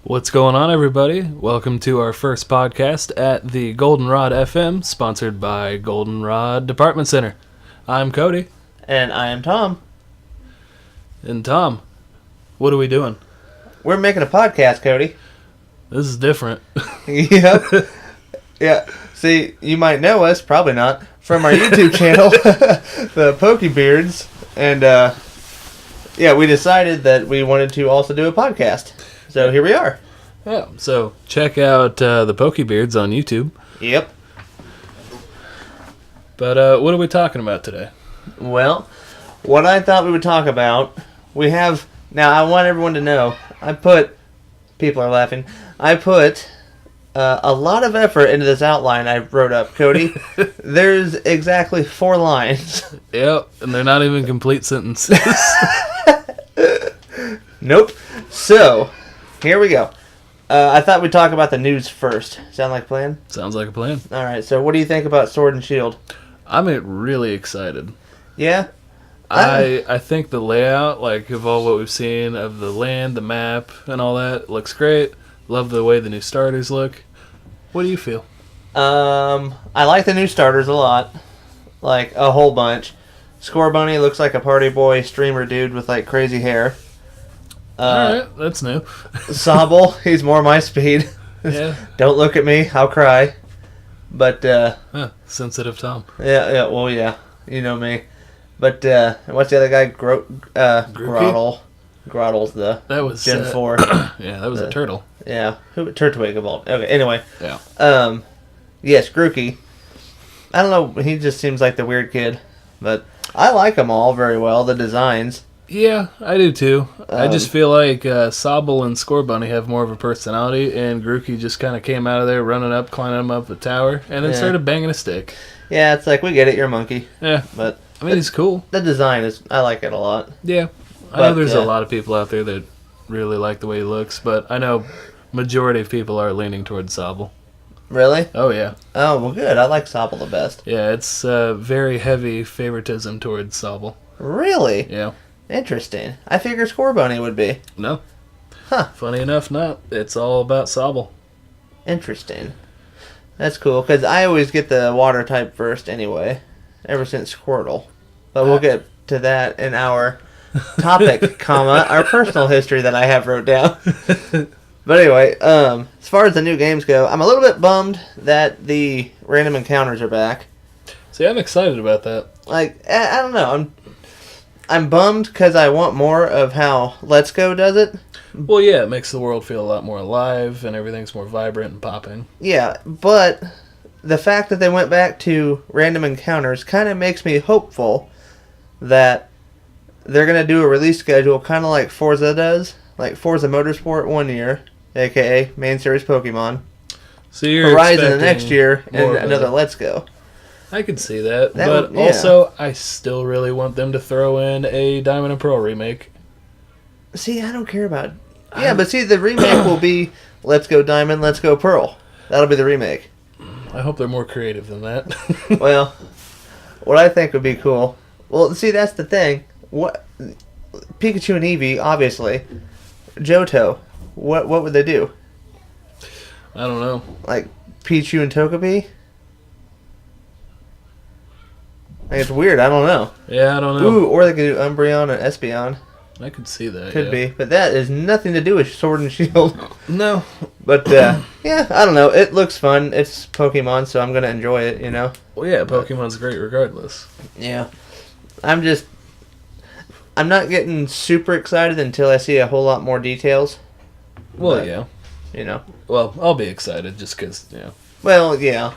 What's going on, everybody? Welcome to our first podcast at the Goldenrod FM, sponsored by Goldenrod Department Center. I'm Cody. And I am Tom. And Tom, what are we doing? We're making a podcast, Cody. This is different. Yep. Yeah. See, you might know us, probably not, from our YouTube channel, the Pokebeards. And, we decided that we wanted to also do a podcast. So here we are. Yeah, so check out the Pokebeards on YouTube. Yep. But what are we talking about today? Well, what I thought we would talk about, now I want everyone to know, people are laughing, I put a lot of effort into this outline I wrote up, Cody. There's exactly 4 lines. Yep, and they're not even complete sentences. Nope. So, here we go. I thought we'd talk about the news first. Sound like a plan? Sounds like a plan. Alright, so what do you think about Sword and Shield? I'm really excited. Yeah? I think the layout, of all what we've seen of the land, the map, and all that, looks great. Love the way the new starters look. What do you feel? I like the new starters a lot. Like, a whole bunch. Scorbunny looks like a party boy streamer dude with, crazy hair. Alright, that's new. Sobble, he's more my speed. Yeah. Don't look at me, I'll cry. But, sensitive Tom. Yeah, well, yeah. You know me. But, what's the other guy? Grottle. Grottle's that was Gen 4. Yeah, that was a turtle. Yeah. Turtwig evolved. Okay, anyway. Yeah. Yes, Grookey. I don't know, he just seems like the weird kid. But I like them all very well, the designs. Yeah, I do too. I just feel like Sobble and Scorbunny have more of a personality, and Grookey just kind of came out of there running up, climbing up a tower, and then started banging a stick. Yeah, it's like, we get it, you're a monkey. Yeah. But I mean, he's cool. The design I like it a lot. Yeah. I know there's a lot of people out there that really like the way he looks, but I know majority of people are leaning towards Sobble. Really? Oh, yeah. Oh, well, good. I like Sobble the best. Yeah, it's very heavy favoritism towards Sobble. Really? Yeah. Interesting. I figured Scorbunny would be. No. Huh. Funny enough, not. It's all about Sobble. Interesting. That's cool, because I always get the water type first anyway, ever since Squirtle. But we'll get to that in our topic, our personal history that I have wrote down. But anyway, as far as the new games go, I'm a little bit bummed that the random encounters are back. See, I'm excited about that. I don't know. I'm bummed because I want more of how Let's Go does it. Well, yeah, it makes the world feel a lot more alive, and everything's more vibrant and popping. Yeah, but the fact that they went back to random encounters kind of makes me hopeful that they're going to do a release schedule kind of like Forza does. Like Forza Motorsport 1 year, a.k.a. main series Pokemon. So you're Horizon the next year, and another Let's Go. I could see that, but also I still really want them to throw in a Diamond and Pearl remake. See, I don't care about... Yeah, but see, the remake will be Let's Go Diamond, Let's Go Pearl. That'll be the remake. I hope they're more creative than that. Well, what I think would be cool... Well, see, that's the thing. Pikachu and Eevee, obviously. Johto, what would they do? I don't know. Like Pichu and Togepi? It's weird. I don't know. Yeah, I don't know. Ooh, or they could do Umbreon and Espeon. I could see that. Could be, but that is nothing to do with Sword and Shield. No. But yeah, I don't know. It looks fun. It's Pokemon, so I'm gonna enjoy it. You know. Well, yeah, Pokemon's great regardless. Yeah, I'm not getting super excited until I see a whole lot more details. Well, yeah. You know. Well, I'll be excited just because, Well, yeah.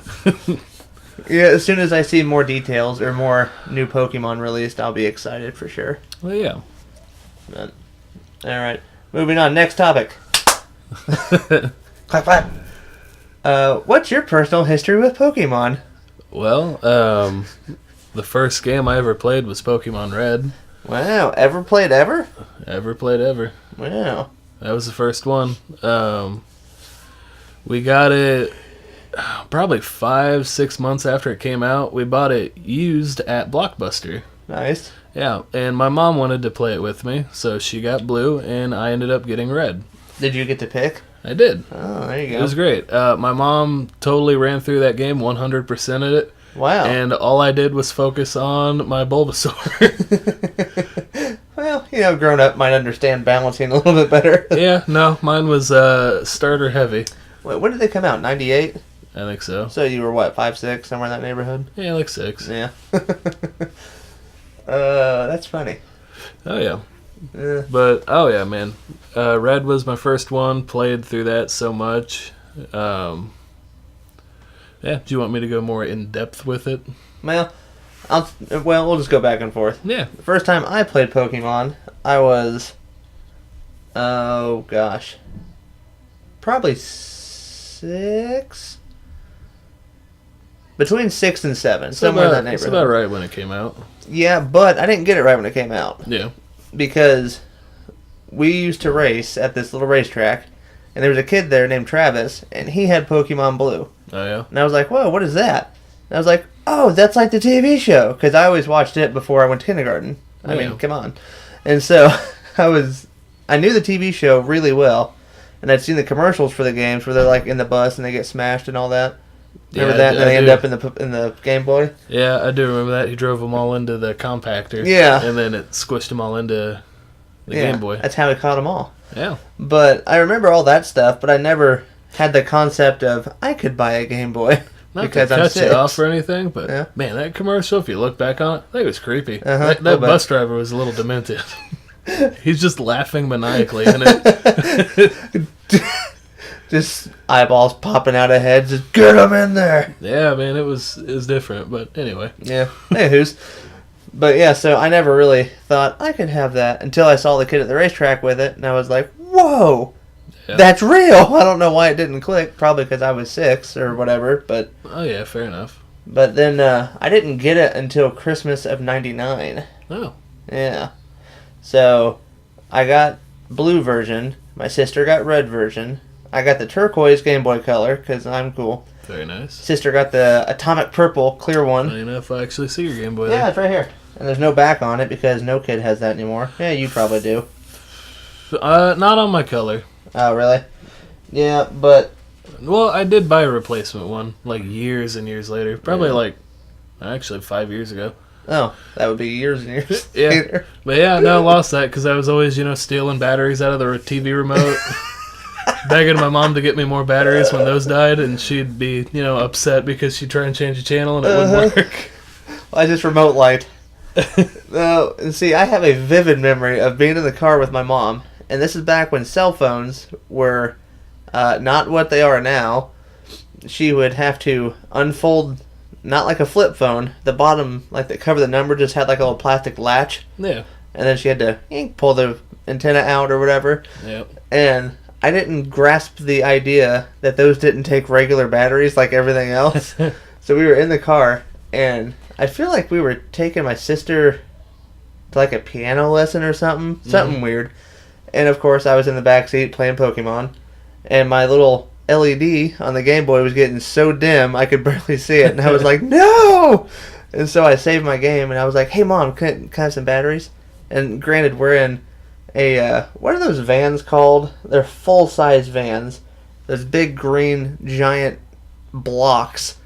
Yeah, as soon as I see more details or more new Pokemon released, I'll be excited for sure. Well, yeah. But, all right. Moving on. Next topic. Clap, clap. What's your personal history with Pokemon? Well, the first game I ever played was Pokemon Red. Wow. Ever played ever? Ever played ever. Wow. That was the first one. We got it probably 5-6 months after it came out. We bought it used at Blockbuster. Nice. Yeah, and my mom wanted to play it with me, so she got blue, and I ended up getting red. Did you get to pick? I did. Oh, there you go. It was great. My mom totally ran through that game, 100% of it. Wow. And all I did was focus on my Bulbasaur. Well, grown up might understand balancing a little bit better. Yeah, no, mine was starter heavy. Wait, when did they come out? 98? I think so. So you were what, 5, 6, somewhere in that neighborhood? Yeah, like 6. Yeah. That's funny. Oh, yeah. Yeah. But, oh, yeah, man. Red was my first one. Played through that so much. Yeah, do you want me to go more in-depth with it? Well, we'll just go back and forth. Yeah. The first time I played Pokemon, I was, oh gosh, probably 6? Between 6 and 7, somewhere in that neighborhood. It's about right when it came out. Yeah, but I didn't get it right when it came out. Yeah. Because we used to race at this little racetrack, and there was a kid there named Travis, and he had Pokemon Blue. Oh, yeah? And I was like, whoa, what is that? And I was like, oh, that's like the TV show. Because I always watched it before I went to kindergarten. I mean, come on. And so I knew the TV show really well. And I'd seen the commercials for the games where they're like in the bus and they get smashed and all that. Remember that? And then they end up in the Game Boy? Yeah, I do remember that. He drove them all into the compactor. Yeah. And then it squished them all into the Game Boy. That's how he caught them all. Yeah. But I remember all that stuff, but I never had the concept of I could buy a Game Boy. Not because to I'm cut 6. you off or anything, but Yeah. man, that commercial, if you look back on it, I think it was creepy. Uh-huh, That bus driver was a little demented. He's just laughing maniacally in it. Just eyeballs popping out of heads. Just get them in there. Yeah, man, it was different, but anyway. Yeah. Anywho's. But yeah, so I never really thought I could have that until I saw the kid at the racetrack with it, and I was like, whoa, Yeah. that's real. I don't know why it didn't click. Probably because I was 6 or whatever. But Oh yeah, fair enough. But then I didn't get it until Christmas of '99. Oh. Yeah. So I got blue version. My sister got red version. I got the turquoise Game Boy Color because I'm cool. Very nice. Sister got the atomic purple clear one. Funny enough, I actually see your Game Boy Yeah, there. it's right here. And there's no back on it because no kid has that anymore. Yeah, you probably do. Not on my color. Oh, really? Yeah, but... Well, I did buy a replacement one, like years and years later. Probably actually 5 years ago. Oh, that would be years and years Yeah. later. But yeah, no, I lost that because I was always, stealing batteries out of the TV remote. Begging my mom to get me more batteries when those died, and she'd be, upset because she'd try and change the channel and it wouldn't work. I just remote light. No, and see, I have a vivid memory of being in the car with my mom, and this is back when cell phones were not what they are now. She would have to unfold, not like a flip phone, the bottom, like that cover the number, just had like a little plastic latch, Yeah. and then she had to pull the antenna out or whatever. Yep. And I didn't grasp the idea that those didn't take regular batteries like everything else. So we were in the car, and I feel like we were taking my sister to like a piano lesson or something. Something weird. And of course, I was in the back seat playing Pokemon, and my little LED on the Game Boy was getting so dim I could barely see it. And I was like, no! And so I saved my game, and I was like, hey, Mom, can I have some batteries? And granted, we're in what are those vans called? They're full-size vans. Those big green giant blocks.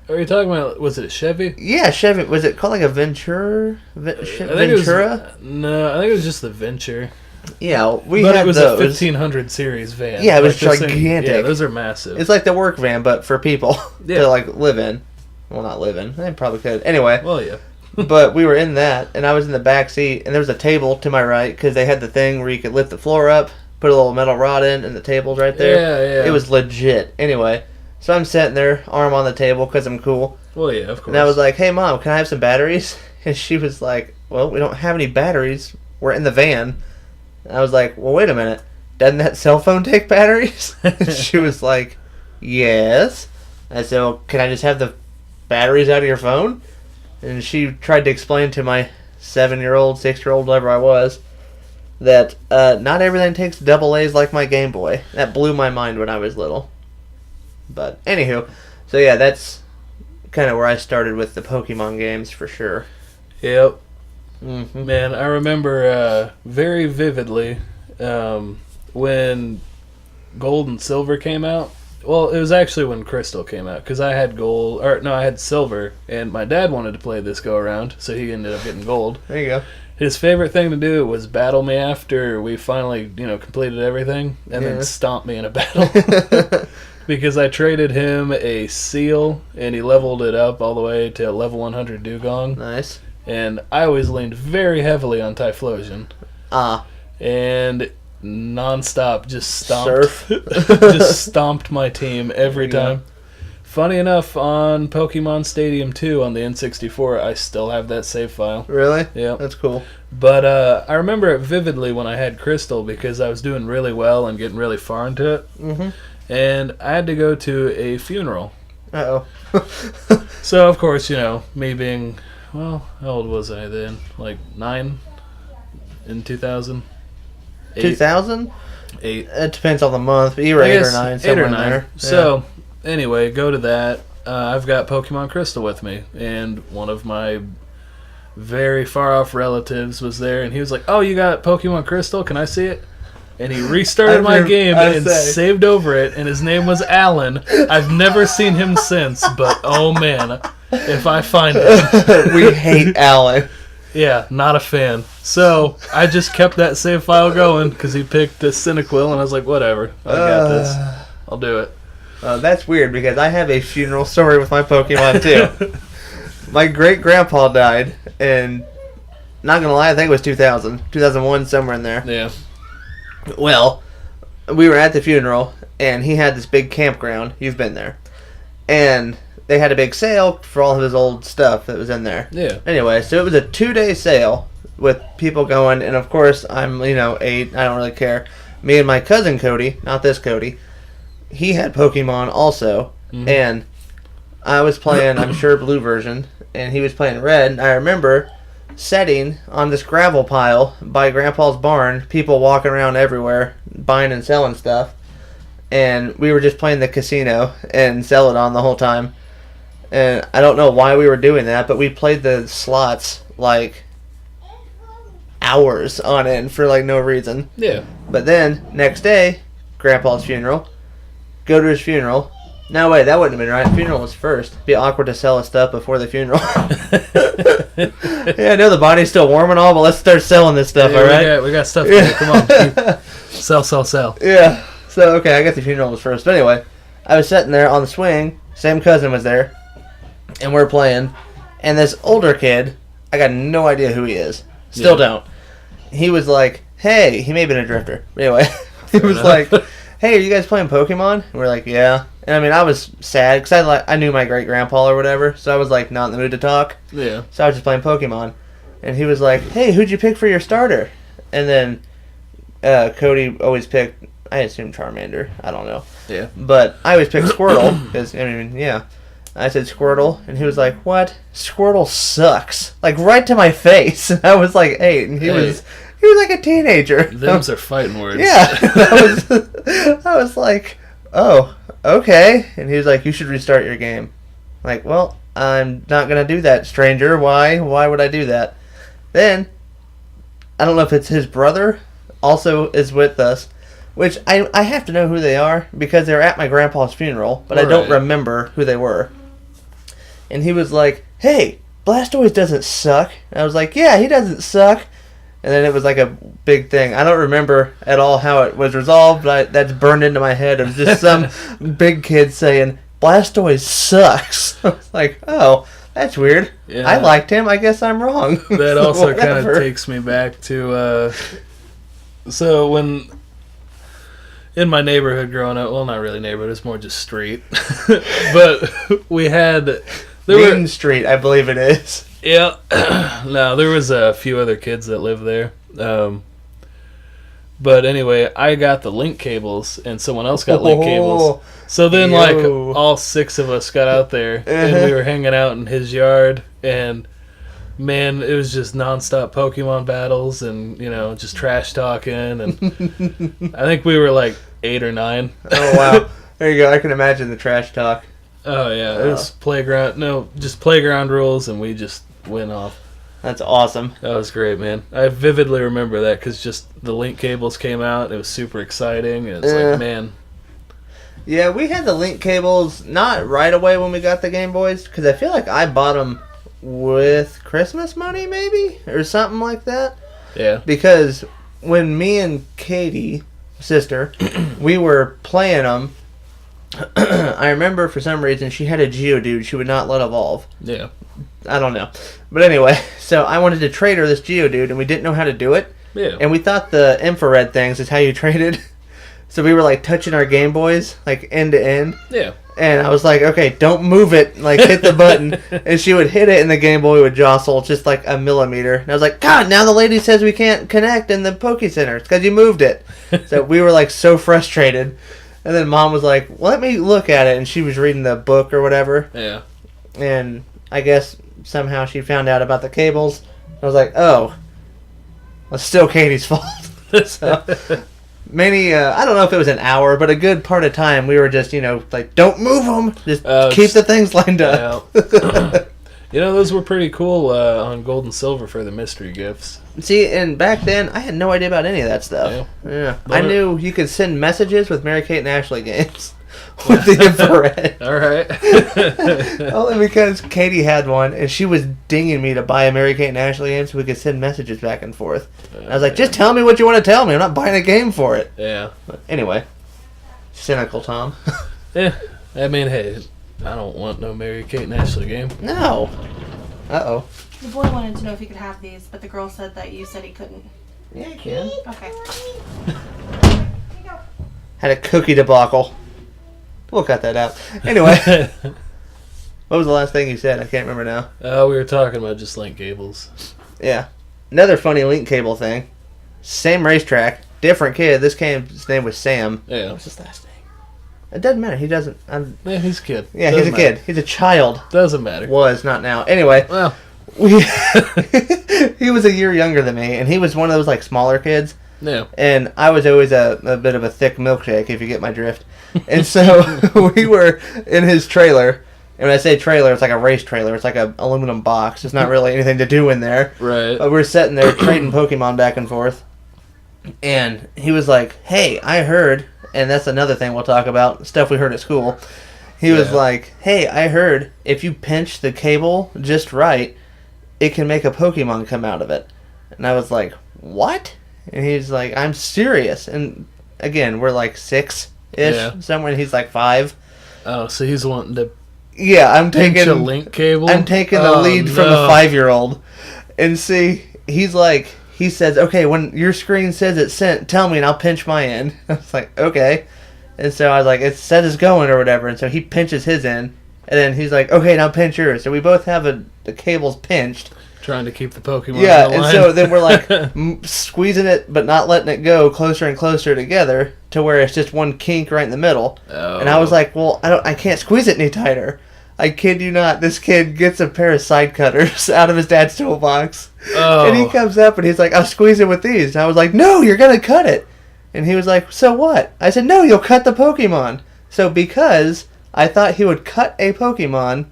Are you talking about, was it a Chevy? Yeah, Chevy. Was it called like a Ventura? Ventura? No, I think it was just the Venture. Yeah, But had it was those. a 1500 series van. Yeah, it was this thing- gigantic. yeah, those are massive. It's like the work van, but for people Yeah. to like live in. Well, not live in. They probably could. Anyway. Well, yeah. But we were in that, and I was in the back seat, and there was a table to my right because they had the thing where you could lift the floor up, put a little metal rod in, and the table's right there. Yeah, yeah. It was legit. Anyway, so I'm sitting there, arm on the table because I'm cool, Well, yeah, of course. and I was like, "Hey, Mom, can I have some batteries?" And she was like, "Well, we don't have any batteries. We're in the van." And I was like, "Well, wait a minute. Doesn't that cell phone take batteries?" And she was like, "Yes." I said, "Well, can I just have the batteries out of your phone?" And she tried to explain to my 7-year-old, 6-year-old, whatever I was, that not everything takes double A's like my Game Boy. That blew my mind when I was little. But, anywho, so yeah, that's kind of where I started with the Pokemon games for sure. Yep. Mm-hmm. Man, I remember very vividly when Gold and Silver came out. Well, it was actually when Crystal came out, because I had I had Silver, and my dad wanted to play this go around, so he ended up getting Gold. There you go. His favorite thing to do was battle me after we finally, completed everything, and then stomp me in a battle. Because I traded him a Seal, and he leveled it up all the way to level 100 Dugong. Nice. And I always leaned very heavily on Typhlosion. And non-stop just stomped. Just stomped my team every time. Funny enough, on Pokemon Stadium 2 on the N64, I still have that save file. Really? Yeah. That's cool. But I remember it vividly when I had Crystal, because I was doing really well and getting really far into it. Mm-hmm. And I had to go to a funeral. Uh-oh. So, of course, me being, well, how old was I then? Like 9 in 2000? 2000? 8. It depends on the month, but you were 8 or 9, somewhere in there. So, anyway, go to that. I've got Pokemon Crystal with me, and one of my very far-off relatives was there, and he was like, "Oh, you got Pokemon Crystal? Can I see it?" And he restarted my game and saved over it, and his name was Alan. I've never seen him since, but oh man, if I find him. We hate Alan. Yeah, not a fan. So, I just kept that save file going, because he picked a Cyndaquil, and I was like, whatever, I got this. I'll do it. That's weird, because I have a funeral story with my Pokemon, too. My great-grandpa died, and not gonna lie, I think it was 2001, somewhere in there. Yeah. Well, we were at the funeral, and he had this big campground. You've been there. And they had a big sale for all of his old stuff that was in there. Yeah. Anyway, so it was a 2-day sale with people going, and of course, I'm, 8, I don't really care. Me and my cousin Cody, not this Cody, he had Pokemon also, and I was playing, I'm sure, blue version, and he was playing red, and I remember setting on this gravel pile by Grandpa's barn, people walking around everywhere, buying and selling stuff, and we were just playing the casino and Celadon the whole time. And I don't know why we were doing that, but we played the slots like hours on end for like no reason. Yeah. But then, next day, Grandpa's funeral. Go to his funeral. No, wait, that wouldn't have been right. Funeral was first. It'd be awkward to sell his stuff before the funeral. Yeah, I know the body's still warm and all, but let's start selling this stuff, alright? We got stuff here. Come on. Sell. Yeah. So, okay, I guess the funeral was first. But anyway, I was sitting there on the swing. Same cousin was there. And we're playing. And this older kid, I got no idea who he is. Still don't. He was like, hey, he may have been a drifter. But anyway, he was like, hey, are you guys playing Pokemon? And we're like, yeah. And I mean, I was sad because I knew my great-grandpa or whatever. So I was like, not in the mood to talk. Yeah. So I was just playing Pokemon. And he was like, hey, who'd you pick for your starter? And then Cody always picked, I assume Charmander. I don't know. Yeah. But I always picked Squirtle because, I mean, yeah. I said Squirtle, and he was like, what? Squirtle sucks. Like, right to my face. And I was like 8, and he was like a teenager. Them's are fighting words. Yeah. I was like, oh, okay. And he was like, you should restart your game. I'm like, well, I'm not going to do that, stranger. Why? Why would I do that? Then, I don't know if it's his brother also is with us, which I have to know who they are because they were at my grandpa's funeral, but I don't remember who they were. And he was like, hey, Blastoise doesn't suck. And I was like, yeah, he doesn't suck. And then it was like a big thing. I don't remember at all how it was resolved, but that's burned into my head. It was just some big kid saying, Blastoise sucks. I was like, oh, that's weird. Yeah. I liked him. I guess I'm wrong. That also kind of takes me back to... so when... in my neighborhood growing up, well, not really neighborhood, it's more just street. But we had... Main Street, I believe it is. Yeah. No, there was a few other kids that lived there. But anyway, I got the link cables, and someone else got link cables. So then, like, all 6 of us got out there, and we were hanging out in his yard, and... man, it was just nonstop Pokemon battles and, just trash talking. And I think we were like 8 or 9. Oh, wow. There you go. I can imagine the trash talk. Oh, yeah. It was just playground rules, and we just went off. That's awesome. That was great, man. I vividly remember that because just the link cables came out. It was super exciting. And it's like, man, Yeah, we had the link cables not right away when we got the Game Boys, because I feel like I bought them with Christmas money, maybe? Or something like that. Yeah. Because when me and Katie, sister, we were playing them, I remember for some reason she had a Geodude she would not let evolve. Yeah. I don't know. But anyway, so I wanted to trade her this Geodude, and we didn't know how to do it. Yeah. And we thought the infrared things is how you traded. So we were like touching our Game Boys, like end to end. Yeah. And I was like, okay, don't move it. Like, hit the button. And she would hit it, and the Game Boy would jostle just like a millimeter. And I was like, God, now the lady says we can't connect in the Poke Center. It's because you moved it. So we were like so frustrated. And then Mom was like, well, let me look at it. And she was reading the book or whatever. Yeah. And I guess somehow she found out about the cables. I was like, oh, well, it's still Katie's fault. So, I don't know if it was an hour, but a good part of time we were just, like, don't move them. Just keep the things lined up. Yeah. Those were pretty cool on Gold and Silver for the mystery gifts. See, and back then, I had no idea about any of that stuff. Yeah. I knew you could send messages with Mary-Kate and Ashley games with the infrared. All right. Only because Katie had one, and she was dinging me to buy a Mary-Kate and Ashley game so we could send messages back and forth. I was like, just tell me what you want to tell me. I'm not buying a game for it. Yeah. But anyway, cynical Tom. Yeah. I mean, hey, I don't want no Mary-Kate and Ashley game. No. Uh-oh. The boy wanted to know if he could have these, but the girl said that you said he couldn't. Yeah, you can. Okay. Had a cookie debacle. We'll cut that out. Anyway. What was the last thing you said? I can't remember now. We were talking about just link cables. Yeah. Another funny link cable thing. Same racetrack. Different kid. His name was Sam. Yeah. What's his last name? It doesn't matter. He doesn't... Yeah, he's a kid. Yeah, he's a kid. He's a child. Doesn't matter. Was, not now. Anyway. Well... he was a year younger than me, and he was one of those like smaller kids. Yeah. And I was always a bit of a thick milkshake, if you get my drift. And so we were in his trailer. And when I say trailer, it's like a race trailer. It's like an aluminum box. There's not really anything to do in there. Right. But we're sitting there trading Pokemon back and forth. And he was like, hey, I heard, and that's another thing we'll talk about, stuff we heard at school. He was like, hey, I heard if you pinch the cable just right, it can make a Pokemon come out of it. And I was like, what? And he's like, I'm serious. And again, we're like 6-ish, somewhere, and he's like 5. Oh, so he's wanting to I'm taking a link cable? I'm taking the lead from a 5-year-old. And see, he says, okay, when your screen says it's sent, tell me and I'll pinch my end. I was like, okay. And so I was like, it says it's going or whatever. And so he pinches his end. And then he's like, okay, now pinch yours. So we both have the cables pinched. Trying to keep the Pokemon Yeah, in the and line. so then we're like squeezing it but not letting it go closer and closer together to where it's just one kink right in the middle. Oh. And I was like, well, I can't squeeze it any tighter. I kid you not, this kid gets a pair of side cutters out of his dad's toolbox. Oh. And he comes up and he's like, I'll squeeze it with these. And I was like, no, you're going to cut it. And he was like, so what? I said, no, you'll cut the Pokemon. So because I thought he would cut a Pokemon,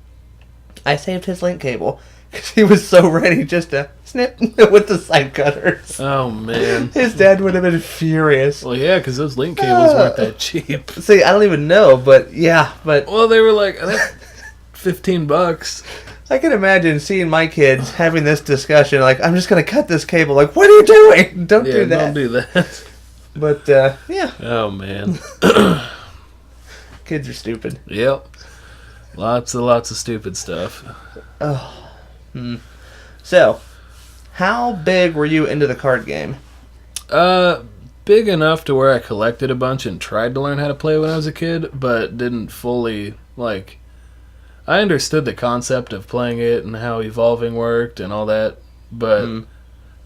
I saved his link cable. Because he was so ready just to snip with the side cutters. Oh, man. His dad would have been furious. Well, yeah, because those link cables weren't that cheap. See, I don't even know, but yeah. But Well, they were like, I think, $15. I can imagine seeing my kids having this discussion, like, I'm just going to cut this cable. Like, what are you doing? Don't do that. Don't do that. But, yeah. Oh, man. Kids are stupid. Yep. Lots of stupid stuff. Oh. So, how big were you into the card game? Big enough to where I collected a bunch and tried to learn how to play when I was a kid, but didn't fully, like... I understood the concept of playing it and how evolving worked and all that, but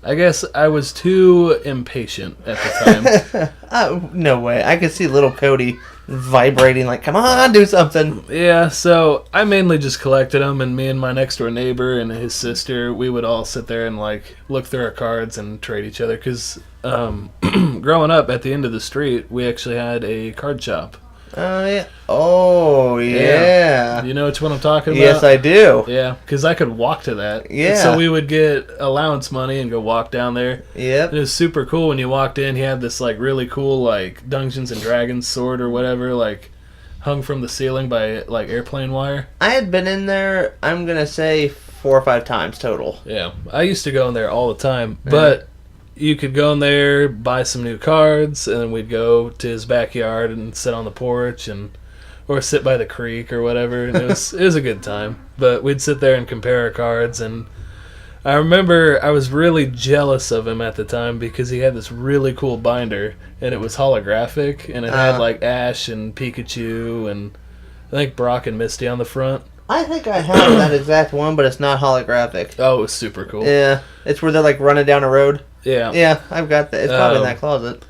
I guess I was too impatient at the time. No way. I could see little Cody vibrating like, come on, do something. Yeah, so I mainly just collected them, and me and my next door neighbor and his sister, we would all sit there and like look through our cards and trade each other, because growing up at the end of the street, we actually had a card shop. Yeah. Oh, yeah. You know which one I'm talking about? Yes, I do. Yeah, because I could walk to that. Yeah. So we would get allowance money and go walk down there. Yep. It was super cool when you walked in. He had this like really cool like Dungeons and Dragons sword or whatever. Like hung from the ceiling by like airplane wire. I had been in there, I'm going to say 4 or 5 times total. Yeah, I used to go in there all the time, but you could go in there, buy some new cards, and then we'd go to his backyard and sit on the porch or sit by the creek or whatever. And it was a good time. But we'd sit there and compare our cards, and I remember I was really jealous of him at the time because he had this really cool binder, and it was holographic, and it had like Ash and Pikachu and I think Brock and Misty on the front. I think I have that exact one, but it's not holographic. Oh, it was super cool. Yeah, it's where they're like running down a road. Yeah. Yeah, I've got that. It's probably in that closet.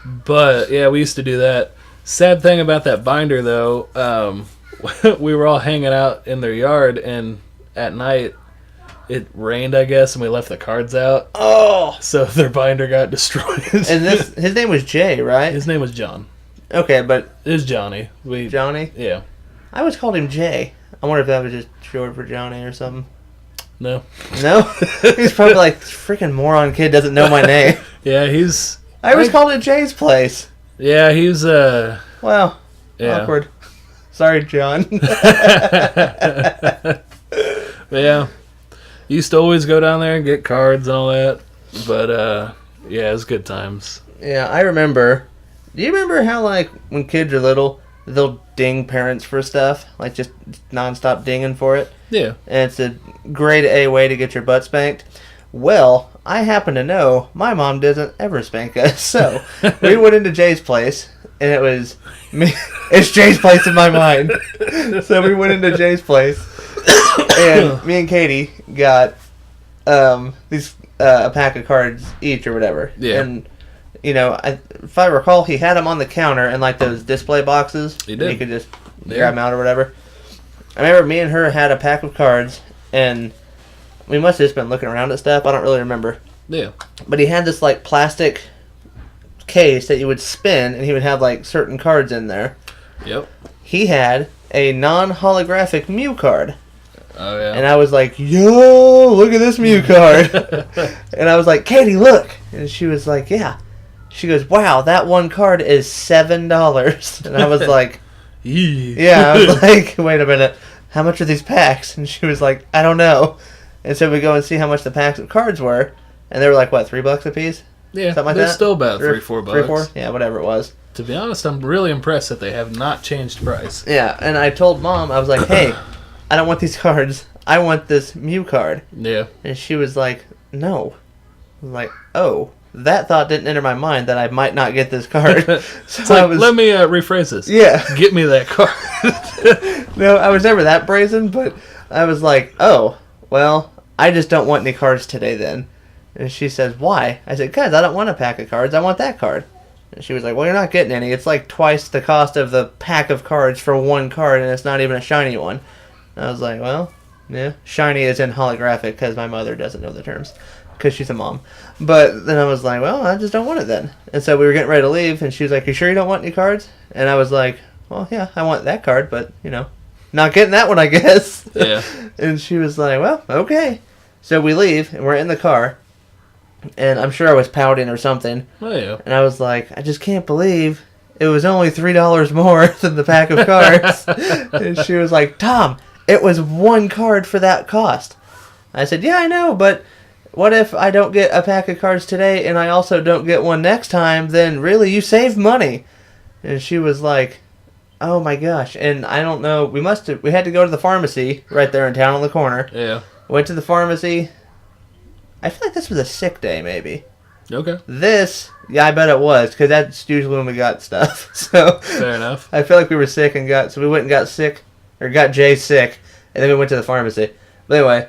But yeah, we used to do that. Sad thing about that binder, though, we were all hanging out in their yard, and at night it rained, I guess, and we left the cards out. Oh! So their binder got destroyed. And his name was Jay, right? His name was John. Okay, but... It was Johnny. Johnny? Yeah. I always called him Jay. I wonder if that was just short for Johnny or something. No. No? He's probably like, this freaking moron kid doesn't know my name. Yeah, I always called it Jay's place. Yeah, he's, Wow. Yeah. Awkward. Sorry, John. But yeah. Used to always go down there and get cards and all that. But, yeah, it was good times. Yeah, I remember. Do you remember how, like, when kids are little, they'll ding parents for stuff? Like, just nonstop dinging for it? Yeah. And it's a grade A way to get your butt spanked. Well, I happen to know my mom doesn't ever spank us. So, we went into Jay's place, and it was me. It's Jay's place in my mind. So, we went into Jay's place, and me and Katie got these a pack of cards each or whatever. Yeah. And, you know, if I recall, he had them on the counter in, like, those display boxes. He did. You could just grab them out or whatever. I remember me and her had a pack of cards, and we must have just been looking around at stuff. I don't really remember. Yeah. But he had this, like, plastic case that you would spin, and he would have, like, certain cards in there. Yep. He had a non-holographic Mew card. Oh, yeah. And I was like, yo, look at this Mew card. And I was like, Katie, look. And she was like, yeah. She goes, wow, that one card is $7. And I was like, yeah. I was like, wait a minute. How much are these packs? And she was like, I don't know. And so we go and see how much the packs of cards were. And they were like, what, $3 a piece? Yeah, something like they're that? still about $3-4. $3-4? Yeah, whatever it was. To be honest, I'm really impressed that they have not changed price. Yeah, and I told Mom, I was like, hey, I don't want these cards. I want this Mew card. Yeah. And she was like, no. I was like, oh. That thought didn't enter my mind that I might not get this card. So it's like, let me rephrase this. Yeah. Get me that card. No, I was never that brazen, but I was like, oh, well, I just don't want any cards today then. And she says, why? I said, because I don't want a pack of cards. I want that card. And she was like, well, you're not getting any. It's like twice the cost of the pack of cards for one card, and it's not even a shiny one. And I was like, well, yeah. Shiny is in holographic because my mother doesn't know the terms because she's a mom. But then I was like, well, I just don't want it then. And so we were getting ready to leave, and she was like, you sure you don't want any cards? And I was like, well, yeah, I want that card, but, you know, not getting that one, I guess. Yeah. And she was like, well, okay. So we leave, and we're in the car, and I'm sure I was pouting or something. Oh, yeah. And I was like, I just can't believe it was only $3 more than the pack of cards. And she was like, Tom, it was one card for that cost. I said, yeah, I know, but what if I don't get a pack of cards today and I also don't get one next time? Then really, you save money. And she was like, oh my gosh. And I don't know, we had to go to the pharmacy right there in town on the corner. Yeah. Went to the pharmacy. I feel like this was a sick day, maybe. Okay. This, yeah, I bet it was, because that's usually when we got stuff. So Fair enough. I feel like we were sick and so we went and got sick, or got Jay sick, and then we went to the pharmacy. But anyway,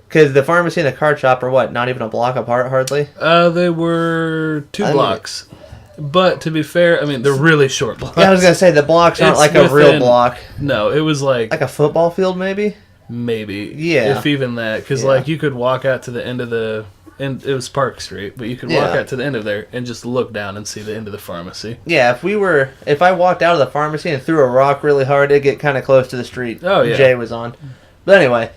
because the pharmacy and the card shop are what, not even a block apart, hardly? They were 2 blocks. But to be fair, I mean, they're really short blocks. Yeah, I was going to say, the blocks aren't like a real block. No, it was like a football field, maybe? Maybe. Yeah. If even that. Because, like, you could walk out to the end of the... And it was Park Street, but you could walk out to the end of there and just look down and see the end of the pharmacy. Yeah, if I walked out of the pharmacy and threw a rock really hard, it'd get kind of close to the street Jay was on. But anyway,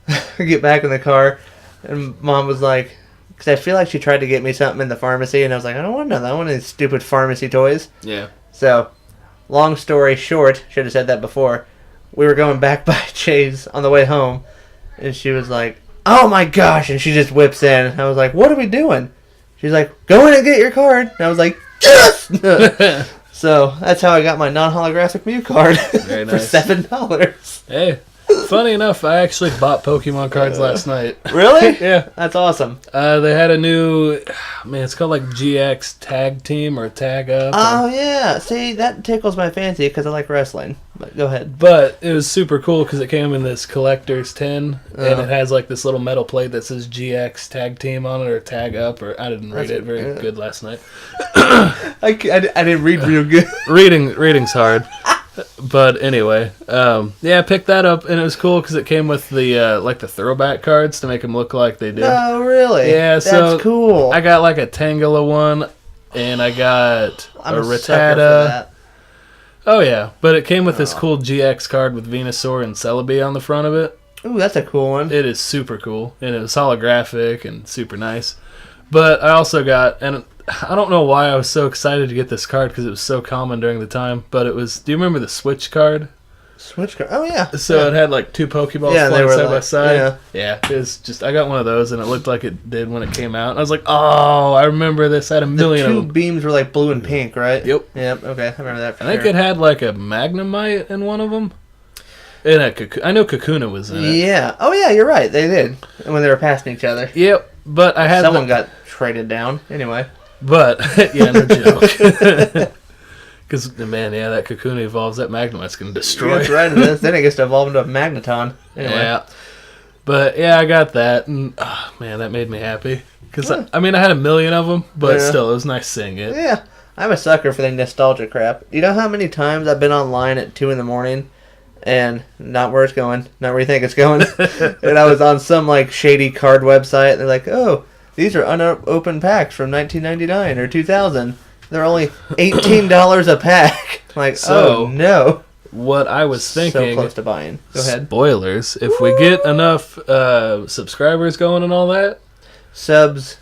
I get back in the car, and Mom was like, because I feel like she tried to get me something in the pharmacy, and I was like, I don't want nothing. I don't want any stupid pharmacy toys. Yeah. So long story short, should have said that before, we were going back by Jay's on the way home, and she was like, oh my gosh, and she just whips in. I was like, what are we doing? She's like, go in and get your card. And I was like, yes! So that's how I got my non-holographic Mew card Very for nice. $7. Hey, funny enough, I actually bought Pokemon cards last night. Really? Yeah. That's awesome. They had a new, man, it's called like GX Tag Team or Tag Up. Oh, yeah. See, that tickles my fancy because I like wrestling. But go ahead. But it was super cool because it came in this collector's tin, and it has like this little metal plate that says GX Tag Team on it or Tag Up, or I didn't read it very good last night. I didn't read real good. Reading's hard. But anyway, I picked that up, and it was cool because it came with the like the throwback cards to make them look like they did. Oh, really? Yeah, so that's cool. I got like a Tangela one, and I got I'm a sucker for Rattata. that. Oh yeah, but it came with this cool GX card with Venusaur and Celebi on the front of it. Ooh, that's a cool one. It is super cool, and it was holographic and super nice. But I also got, and I don't know why I was so excited to get this card because it was so common during the time, but it was, do you remember the Switch card? Switch card. Oh, yeah. So it had like two Pokeballs Yeah, they flying were side by like- side. Yeah, it was just, I got one of those, and it looked like it did when it came out. And I was like, oh, I remember this. I had a The million two of them. beams were like blue and pink, right? Yep. Yep, okay. I remember that for I think sure. it had like a Magnemite in one of them. And I know Kakuna was in it. Yeah. Oh, yeah, you're right. They did. When they were passing each other. Yep, but I had Someone got traded down. Anyway. But, yeah, no joke. Because, man, yeah, that Kakuna evolves, that Magnemite's going to destroy. That's right. Then it gets to evolve into a Magneton. Anyway. Yeah. But, yeah, I got that, and, oh, man, that made me happy. Because, I mean, I had a million of them, but Yeah. still, it was nice seeing it. Yeah. I'm a sucker for the nostalgia crap. You know how many times I've been online at 2 in the morning and not where it's going, not where you think it's going, and I was on some, like, shady card website, and they're like, oh, these are unopened packs from 1999 or 2000. They're only $18 a pack. Like, So, oh no. What I was thinking, So close to buying. Go ahead. spoilers, if we get enough subscribers going and all that, Subs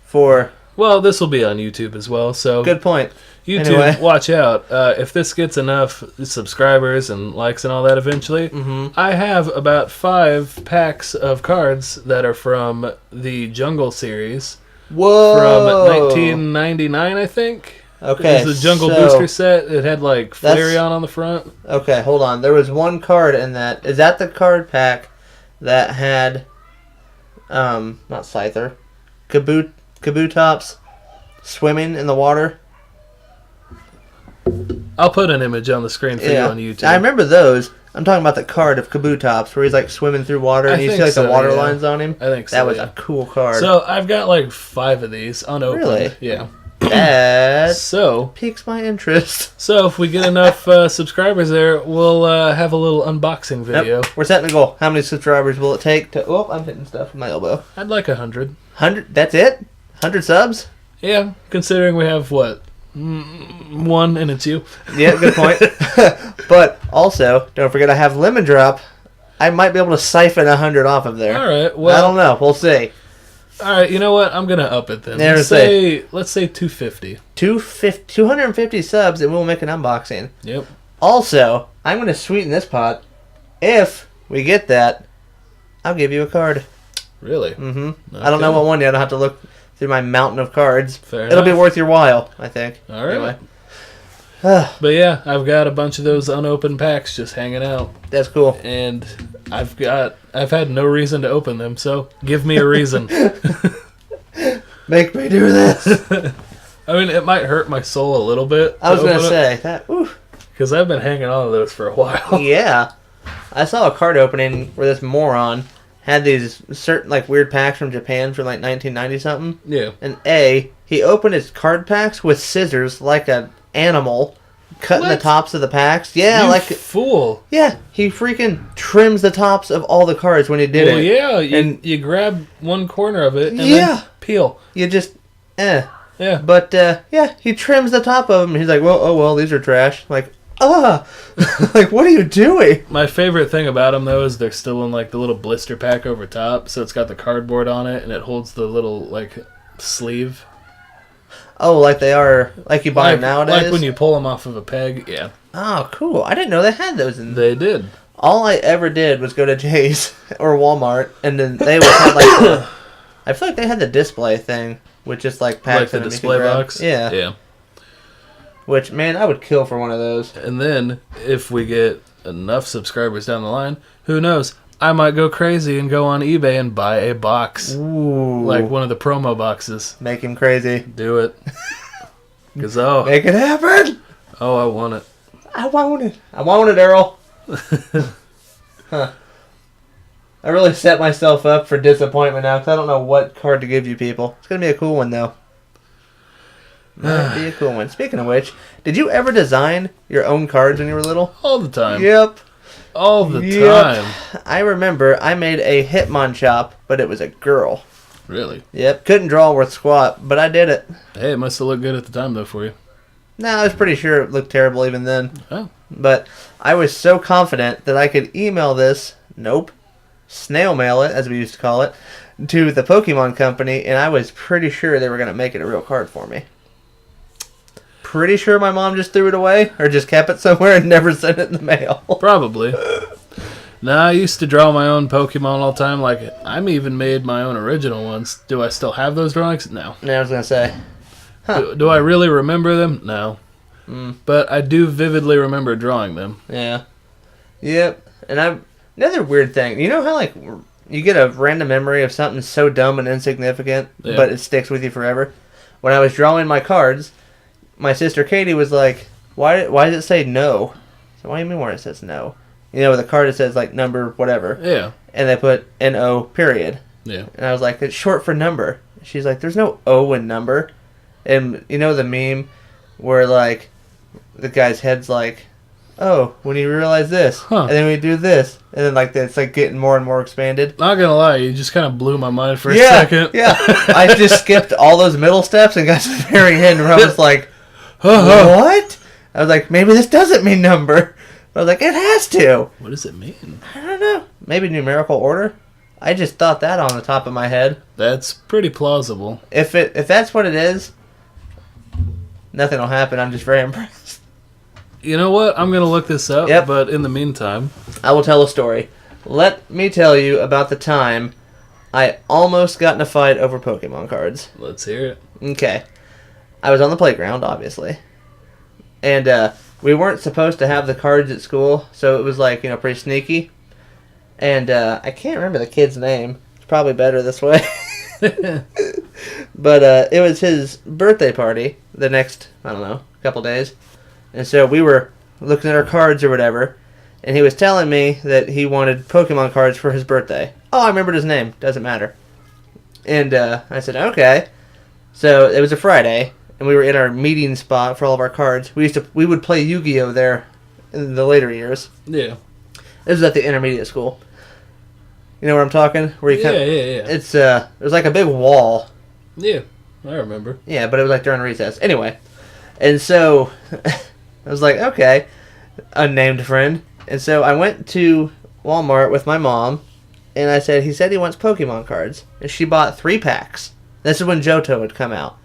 for... well, this will be on YouTube as well, so Good point. YouTube, Anyway. watch out. If this gets enough subscribers and likes and all that eventually, I have about 5 packs of cards that are from the Jungle series Whoa. from 1999, I think. Okay, It was the Jungle so- Booster set. It had like That's- Flareon on the front. Okay, hold on. There was one card in that. Is that the card pack that had, not Scyther, Kabutops swimming in the water? I'll put an image on the screen for you on YouTube. I remember those. I'm talking about the card of Kabutops where he's like swimming through water and I you see think like the so, water yeah. lines on him. I think so. That was yeah. a cool card. So I've got like 5 of these unopened. Really? Yeah. That So piques my interest. if we get enough subscribers there, we'll have a little unboxing video. Yep. We're setting a goal. How many subscribers will it take to... Oh, I'm hitting stuff with my elbow. I'd like 100. 100? That's it? 100 subs? Yeah, considering we have what, 1 and it's you. Yeah, good point. But also, don't forget I have Lemon Drop. I might be able to siphon 100 off of there. All right. I Well, don't know. We'll see. all right. You know what? I'm gonna up it then. Never Let's say 250. 250 subs and we'll make an unboxing. Yep. Also, I'm going to sweeten this pot. If we get that, I'll give you a card. Really? Mm-hmm. I don't know what one yet. I'll have to look through my mountain of cards. Fair It'll be enough. worth your while, I think. All right. Anyway. But yeah, I've got a bunch of those unopened packs just hanging out, That's cool. and I've had no reason to open them. So give me a reason. Make me do this. I mean, it might hurt my soul a little bit. I was going to say that. Because I've been hanging on to those for a while. Yeah. I saw a card opening where this moron had these certain like weird packs from Japan from like 1990 something. Yeah. And he opened his card packs with scissors like an animal, cutting the What? tops of the packs. Yeah, You like fool. yeah, he freaking trims the tops of all the cards when he did Well, it. yeah, And- you grab one corner of it and Yeah. then peel. You just Yeah. But yeah, he trims the top of them. He's like, well, these are trash. Like, like what are you doing? My favorite thing about them, though, is they're still in, like, the little blister pack over top, so it's got the cardboard on it, and it holds the little, like, sleeve. Oh, like they are, like you buy them nowadays? Like when you pull them off of a peg, yeah. Oh, cool. I didn't know they had those in... They did. All I ever did was go to Jay's or Walmart, and then they would have like the... I feel like they had the display thing, with just like packs. Like the display box? Yeah. Yeah. Which, man, I would kill for one of those. And then, if we get enough subscribers down the line, who knows? I might go crazy and go on eBay and buy a box. Ooh. Like one of the promo boxes. Make him crazy. Do it. Because, Make it happen! I want it. I want it. I want it, Earl. Huh. I really set myself up for disappointment now, because I don't know what card to give you people. It's going to be a cool one, though. Might be a cool one. Speaking of which, did you ever design your own cards when you were little? All the time. Yep. All the time. I remember I made a Hitmonchan, but it was a girl. Really? Yep. Couldn't draw worth squat, but I did it. Hey, it must have looked good at the time, though, for you. No, I was pretty sure it looked terrible even then. Oh. But I was so confident that I could email this, snail mail it, as we used to call it, to the Pokemon Company, and I was pretty sure they were going to make it a real card for me. Pretty sure my mom just threw it away, or just kept it somewhere and never sent it in the mail. Probably. Nah, I used to draw my own Pokemon all the time. Like, I'm even made my own original ones. Do I still have those drawings? No. Yeah, I was going to say. Huh. Do I really remember them? No. But I do vividly remember drawing them. Yeah. Yep. And another weird thing. You know how, like, you get a random memory of something so dumb and insignificant, but it sticks with you forever? When I was drawing my cards, my sister Katie was like, why does it say no? So what do you mean where it says no? You know, with a card it says, like, number whatever. Yeah. And they put N-O, period. Yeah. And I was like, it's short for number. She's like, there's no O in number. And you know the meme where, like, the guy's head's like, oh, when you realize this, and then we do this, and then, like, it's, like, getting more and more expanded. Not gonna lie, you just kind of blew my mind for a second. Yeah, I just skipped all those middle steps and got to the very end where I was like, what? I was like, maybe this doesn't mean number. But I was like, it has to. What does it mean? I don't know. Maybe numerical order? I just thought that on the top of my head. That's pretty plausible. If that's what it is, nothing will happen. I'm just very impressed. You know what? I'm going to look this up, Yep. But in the meantime... I will tell a story. Let me tell you about the time I almost got in a fight over Pokemon cards. Let's hear it. Okay. I was on the playground, obviously. And we weren't supposed to have the cards at school, so it was, like, pretty sneaky. And I can't remember the kid's name. It's probably better this way. But it was his birthday party the next, I don't know, couple days. And so we were looking at our cards or whatever, and he was telling me that he wanted Pokemon cards for his birthday. Oh, I remembered his name. Doesn't matter. And I said, okay. So it was a Friday, and we were in our meeting spot for all of our cards. We would play Yu-Gi-Oh! There in the later years. Yeah. This was at the intermediate school. You know where I'm talking? Where you Yeah. It's it was like a big wall. Yeah, I remember. Yeah, but it was like during recess. Anyway, and so I was like, okay, unnamed friend. And so I went to Walmart with my mom, and I said, he said he wants Pokemon cards, and she bought 3 packs. This is when Johto had come out.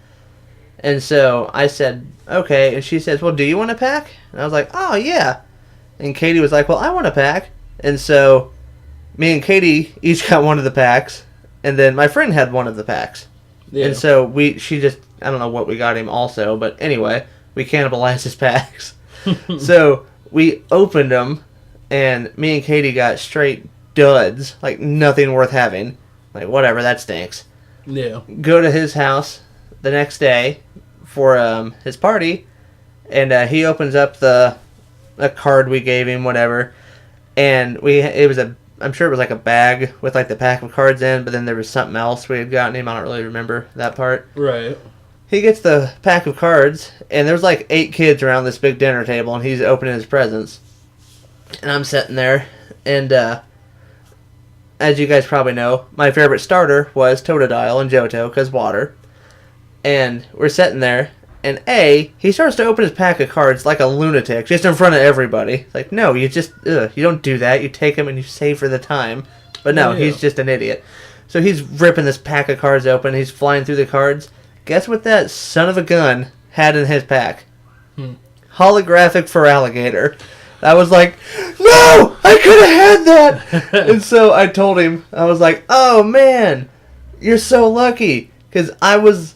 And so I said, okay, and she says, well, do you want a pack? And I was like, oh, yeah. And Katie was like, well, I want a pack. And so me and Katie each got one of the packs, and then my friend had one of the packs. Yeah. And so I don't know what we got him also, but anyway, we cannibalized his packs. So we opened them, and me and Katie got straight duds, like nothing worth having. Like, whatever, that stinks. Yeah. Go to his house the next day for his party, and he opens up a card we gave him, whatever, and I'm sure it was like a bag with like the pack of cards in, but then there was something else we had gotten him. I don't really remember that part. Right. He gets the pack of cards, and there's like 8 kids around this big dinner table, and he's opening his presents. And I'm sitting there, and as you guys probably know, my favorite starter was Totodile and Johto, because water. And we're sitting there, and he starts to open his pack of cards like a lunatic, just in front of everybody. It's like, no, you don't do that. You take them and you save for the time. But no, Yeah. He's just an idiot. So he's ripping this pack of cards open, he's flying through the cards, Guess what that son of a gun had in his pack? Holographic Feraligatr. I was like, no! I could have had that! And so I told him, I was like, oh man, you're so lucky. Because I was,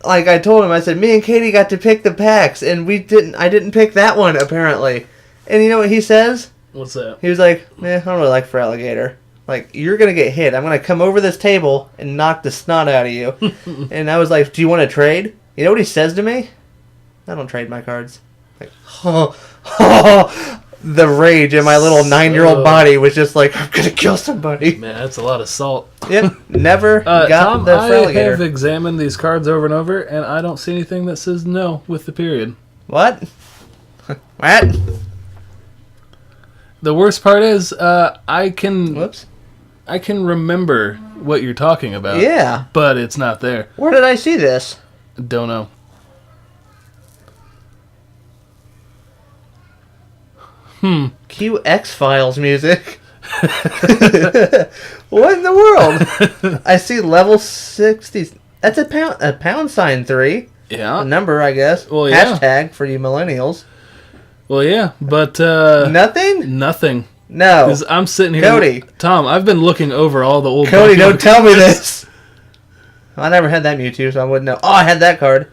like, I told him, I said, me and Katie got to pick the packs, and I didn't pick that one, apparently. And you know what he says? What's that? He was like, I don't really like Feraligatr. Like, you're going to get hit. I'm going to come over this table and knock the snot out of you. And I was like, do you want to trade? You know what he says to me? I don't trade my cards. Like, the rage in my little 9-year-old body was just like, I'm going to kill somebody. Man, that's a lot of salt. Yep, never got Tom, the Feraligatr. I have examined these cards over and over, and I don't see anything that says no with the period. What? What? The worst part is, I can remember what you're talking about. Yeah. But it's not there. Where did I see this? Don't know. Cue X-Files music. What in the world? I see level 60. That's a pound sign 3. Yeah. A number, I guess. Well, yeah. Hashtag for you millennials. Well, yeah, but... Nothing? Nothing. No. Because I'm sitting here... Cody. Tom, I've been looking over all the old... Cody, Pokemon don't tell me cards. this. I never had that Mewtwo, so I wouldn't know. Oh, I had that card.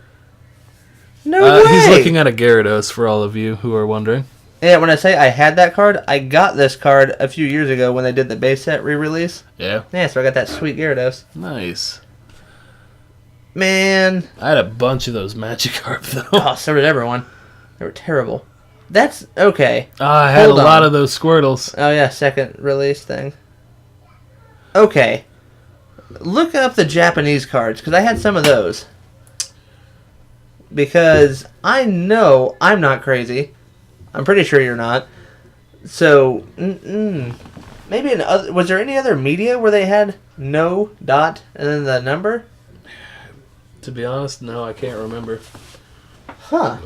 No way. He's looking at a Gyarados, for all of you who are wondering. Yeah, when I say I had that card, I got this card a few years ago when they did the base set re-release. Yeah. Yeah, so I got that sweet Gyarados. Nice. Man. I had a bunch of those Magikarp, though. Oh, so did everyone. They were terrible. That's okay. I had a lot of those Squirtles. Oh, yeah, second release thing. Okay. Look up the Japanese cards, because I had some of those. Because I know I'm not crazy. I'm pretty sure you're not. So, maybe was there any other media where they had no dot and then the number? To be honest, no, I can't remember. Huh.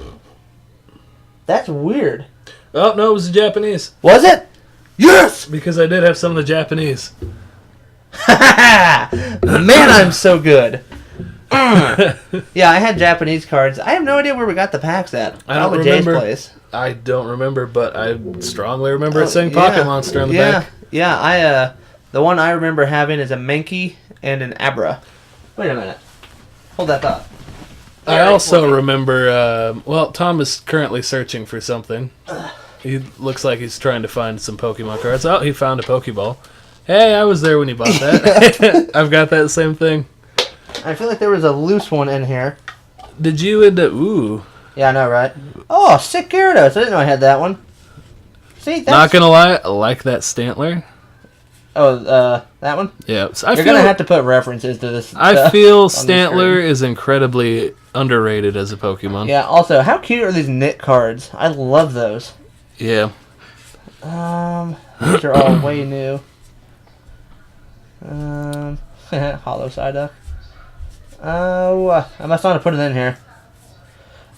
That's weird. Oh, no, it was the Japanese. Was it? Yes! Because I did have some of the Japanese. Man, I'm so good. Yeah, I had Japanese cards. I have no idea where we got the packs at. I don't Probably remember. Jay's place. I don't remember, but I strongly remember it saying Pocket Monster on the back. Yeah, the one I remember having is a Mankey and an Abra. Wait a minute. Hold that thought. I also remember, Tom is currently searching for something. He looks like he's trying to find some Pokemon cards. Oh, he found a Pokeball. Hey, I was there when he bought that. I've got that same thing. I feel like there was a loose one in here. Did you end up... Ooh. Yeah, I know, right? Oh, sick Gyarados. I didn't know I had that one. See, that's... Not gonna lie, I like that Stantler. Oh, that one? Yeah. So You're gonna have to put references to this. I feel Stantler is incredibly underrated as a Pokemon. Yeah, also, how cute are these knit cards? I love those. Yeah. These are all way new. Hollow Psyduck. Oh, I must not have put it in here.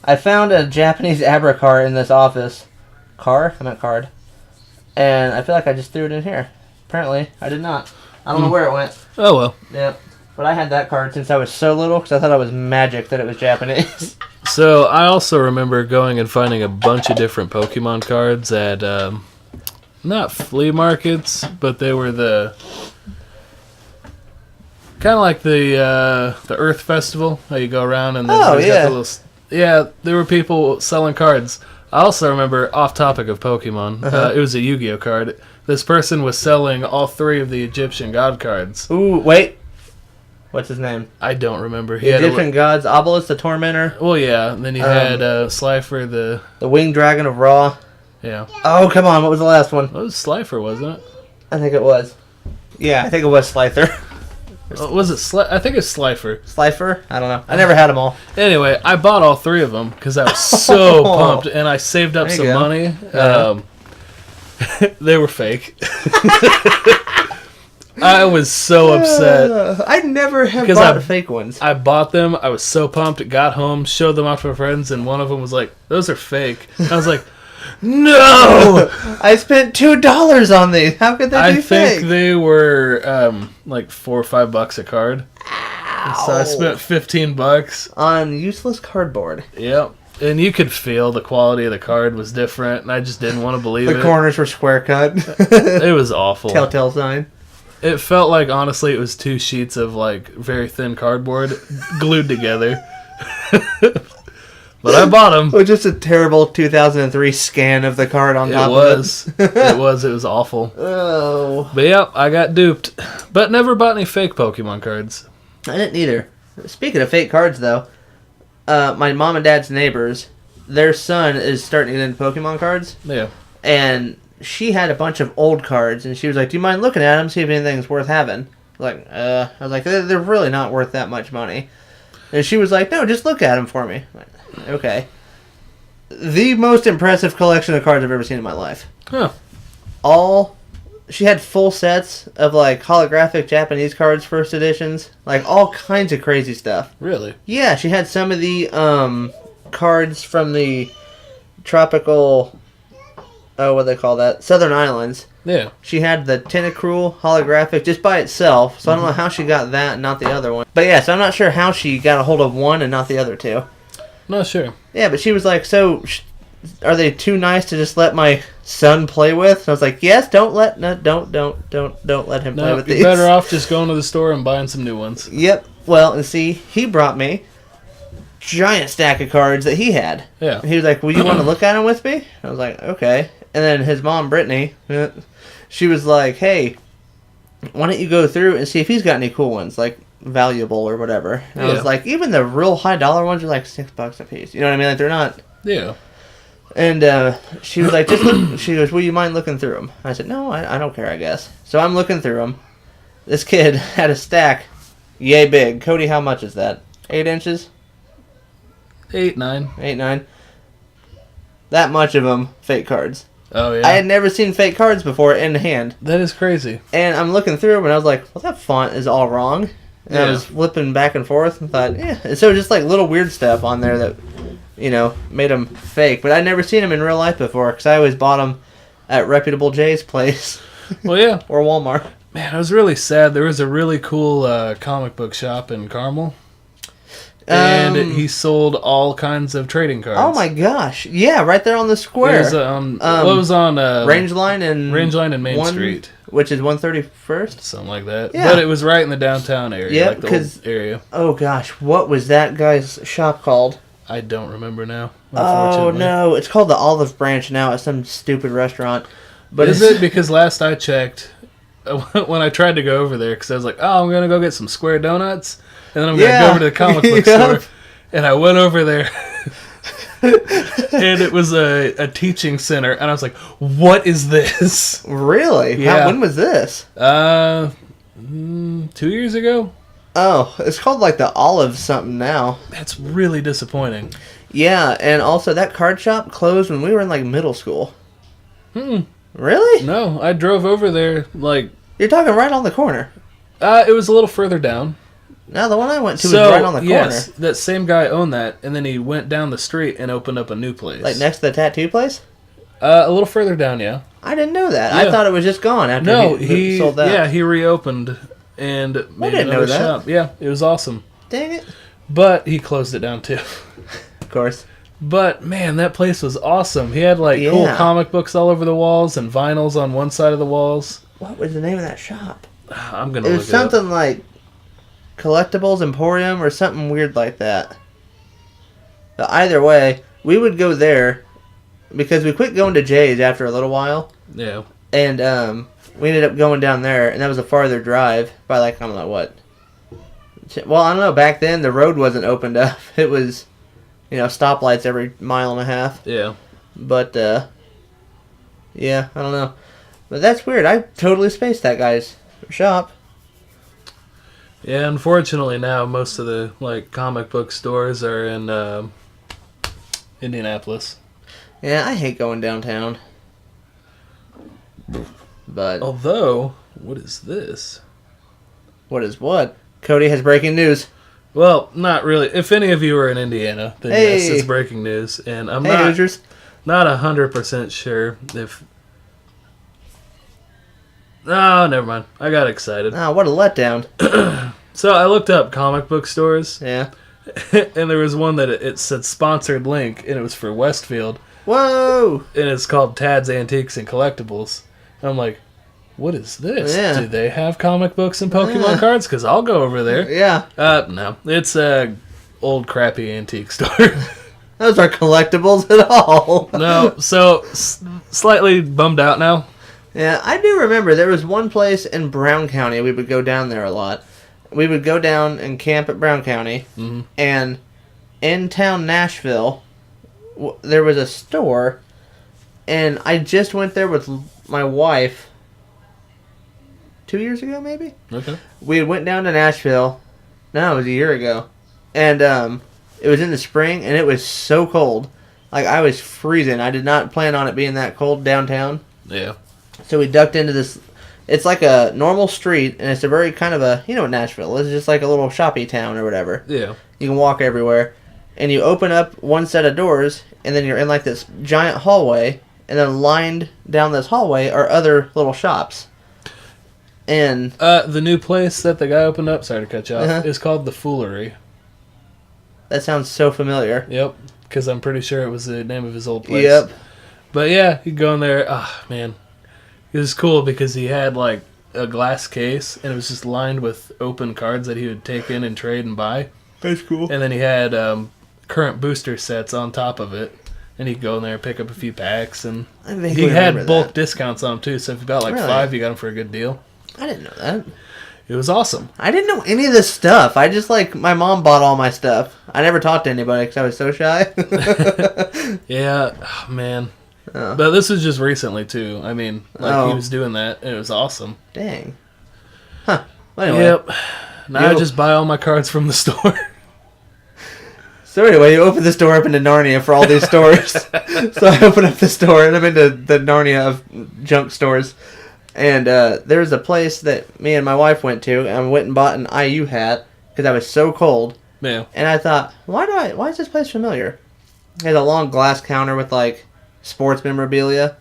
I found a Japanese Abra card in this office. I meant card. And I feel like I just threw it in here. Apparently, I did not. I don't know where it went. Oh, well. Yep. But I had that card since I was so little because I thought it was magic that it was Japanese. So, I also remember going and finding a bunch of different Pokemon cards at, not flea markets, but they were the... Kind of like the Earth Festival, how you go around and then got the little... Yeah, there were people selling cards. I also remember, off topic of Pokemon, it was a Yu-Gi-Oh card. This person was selling all 3 of the Egyptian god cards. Ooh, wait. What's his name? I don't remember. The Egyptian gods, Obelisk the Tormentor. Well, yeah, and then you had Slifer the Winged Dragon of Ra. Yeah. Oh, come on, what was the last one? It was Slifer, wasn't it? I think it was. Yeah, I think it was Slither. Was it I think it's Slifer. Slifer? I don't know. I never had them all. Anyway, I bought all 3 of them because I was so pumped, and I saved up some money. They were fake. I was so upset. I never have bought fake ones. I bought them. I was so pumped. Got home, showed them off to my friends, and one of them was like, "Those are fake." And I was like, "No!" I spent $2 on these. How could that be fake? I think they were like $4 or $5 a card. So I spent $15 on useless cardboard. Yep. And you could feel the quality of the card was different, and I just didn't want to believe it. The corners were square cut. It was awful. Telltale sign. It felt like, honestly, it was 2 sheets of, like, very thin cardboard glued together. But I bought them. Well, just a terrible 2003 scan of the card on top of it. It was awful. Oh. But yeah, I got duped. But never bought any fake Pokemon cards. I didn't either. Speaking of fake cards, though, my mom and dad's neighbors, their son is starting to get into Pokemon cards. Yeah. And she had a bunch of old cards, and she was like, "Do you mind looking at them, see if anything's worth having?" I was like, they're really not worth that much money. And she was like, "No, just look at them for me." I'm like, okay. The most impressive collection of cards I've ever seen in my life. Huh. She had full sets of, like, holographic Japanese cards, first editions. Like, all kinds of crazy stuff. Really? Yeah, she had some of the cards from the tropical... Oh, what do they call that? Southern Islands. Yeah. She had the Tentacruel holographic just by itself, so I don't know how she got that and not the other one. But yeah, so I'm not sure how she got a hold of one and not the other two. Not sure. Yeah, but she was like, "So, are they too nice to just let my son play with?" And I was like, "Yes, don't let him play with you're these." better off just going to the store and buying some new ones. Yep. Well, and see, he brought me giant stack of cards that he had. Yeah. He was like, "Well, you want to look at them with me?" I was like, "Okay." And then his mom, Brittany, she was like, "Hey, why don't you go through and see if he's got any cool ones, like valuable or whatever?" And I was like, even the real high dollar ones are like $6 a piece. You know what I mean? Like, they're not. Yeah. And she was like, "Just look." She goes, "Will you mind looking through them?" I said, "No, I don't care, I guess." So I'm looking through them. This kid had a stack, yay big. Cody, how much is that? 8 inches? 8, 9. 8, 9. That much of them, fake cards. Oh, yeah. I had never seen fake cards before in hand. That is crazy. And I'm looking through them, and I was like, "Well, that font is all wrong." And I was flipping back and forth and thought, yeah. And so just like little weird stuff on there that, made them fake. But I'd never seen them in real life before because I always bought them at Reputable Jay's place. Well, yeah. Or Walmart. Man, I was really sad. There was a really cool comic book shop in Carmel. And he sold all kinds of trading cards. Oh my gosh! Yeah, right there on the square. It was on Rangeline and Main Street, which is 131st, something like that. Yeah. But it was right in the downtown area, yeah, like the old area. Oh gosh, what was that guy's shop called? I don't remember now. Oh no, it's called the Olive Branch now. It's some stupid restaurant. But is it? Because last I checked, when I tried to go over there, because I was like, "Oh, I'm gonna go get some square donuts." And then I'm going to go over to the comic book store. And I went over there. And it was a teaching center. And I was like, what is this? Really? Yeah. When was this? 2 years ago. Oh, it's called like the Olive something now. That's really disappointing. Yeah, and also that card shop closed when we were in like middle school. Really? No, I drove over there like... You're talking right on the corner. It was a little further down. No, the one I went to was right on the corner. Yes, that same guy owned that, and then he went down the street and opened up a new place. Like next to the tattoo place? A little further down, yeah. I didn't know that. Yeah. I thought it was just gone after he sold that. Yeah, he reopened and made another shop. Yeah, it was awesome. Dang it. But he closed it down too. Of course. But man, that place was awesome. He had like cool comic books all over the walls and vinyls on one side of the walls. What was the name of that shop? I'm gonna look it up. It was something like Collectibles Emporium or something weird like that. But either way, we would go there because we quit going to Jay's after a little while. Yeah. And we ended up going down there, and that was a farther drive by like, I don't know what. Well, I don't know. Back then, the road wasn't opened up. It was, stoplights every mile and a half. Yeah. But, yeah, I don't know. But that's weird. I totally spaced that guy's shop. Yeah, unfortunately now most of the comic book stores are in Indianapolis. Yeah, I hate going downtown. But although, what is this? What is what? Cody has breaking news. Well, not really. If any of you are in Indiana, then yes, it's breaking news, and I'm not 100% sure if. Oh, never mind. I got excited. Oh, what a letdown. So I looked up comic book stores, Yeah. and there was one that it said sponsored link, and it was for Westfield, Whoa! and it's called Tad's Antiques and Collectibles. And I'm like, what is this? Yeah. Do they have comic books and Pokemon cards? Because I'll go over there. Yeah. No. It's a old crappy antique store. Those are collectibles at all. No, so slightly bummed out now. Yeah, I do remember there was one place in Brown County. We would go down there a lot. We would go down and camp at Brown County. Mm-hmm. And in town Nashville, there was a store. And I just went there with my wife 2 years ago, maybe? Okay. We went down to Nashville. No, it was a year ago. And it was in the spring, and it was so cold. Like, I was freezing. I did not plan on it being that cold downtown. Yeah. So we ducked into this. It's like a normal street, and it's a very kind of a, you know what Nashville is, just like a little shoppy town or whatever. Yeah. You can walk everywhere. And you open up one set of doors, and then you're in like this giant hallway, and then lined down this hallway are other little shops. And the new place that the guy opened up, sorry to cut you off, Uh-huh. is called The Foolery. that sounds so familiar. Yep. Because I'm pretty sure it was the name of his old place. Yep. But yeah, you go in there. Ah, man. It was cool because he had like a glass case, and it was just lined with open cards that he would take in and trade and buy. That's cool. And then he had current booster sets on top of it. And he'd go in there and pick up a few packs. And I think he we had remember bulk that. discounts on them too. So if you bought like Really? 5, you got them for a good deal. I didn't know that. It was awesome. I didn't know any of this stuff. I just, like, my mom bought all my stuff. I never talked to anybody because I was so shy. Yeah, oh, man. Oh. But this was just recently too. I mean, like Oh. he was doing that, and it was awesome. Dang. Huh. Well, anyway. Yep. Now I You- just buy all my cards from the store. So anyway, you open this door up into Narnia for all these stores. So I open up the store, and I'm into the Narnia of junk stores. And there's a place that me and my wife went to, and I went and bought an IU hat because I was so cold. Yeah. And I thought, why is this place familiar? It has a long glass counter with like sports memorabilia.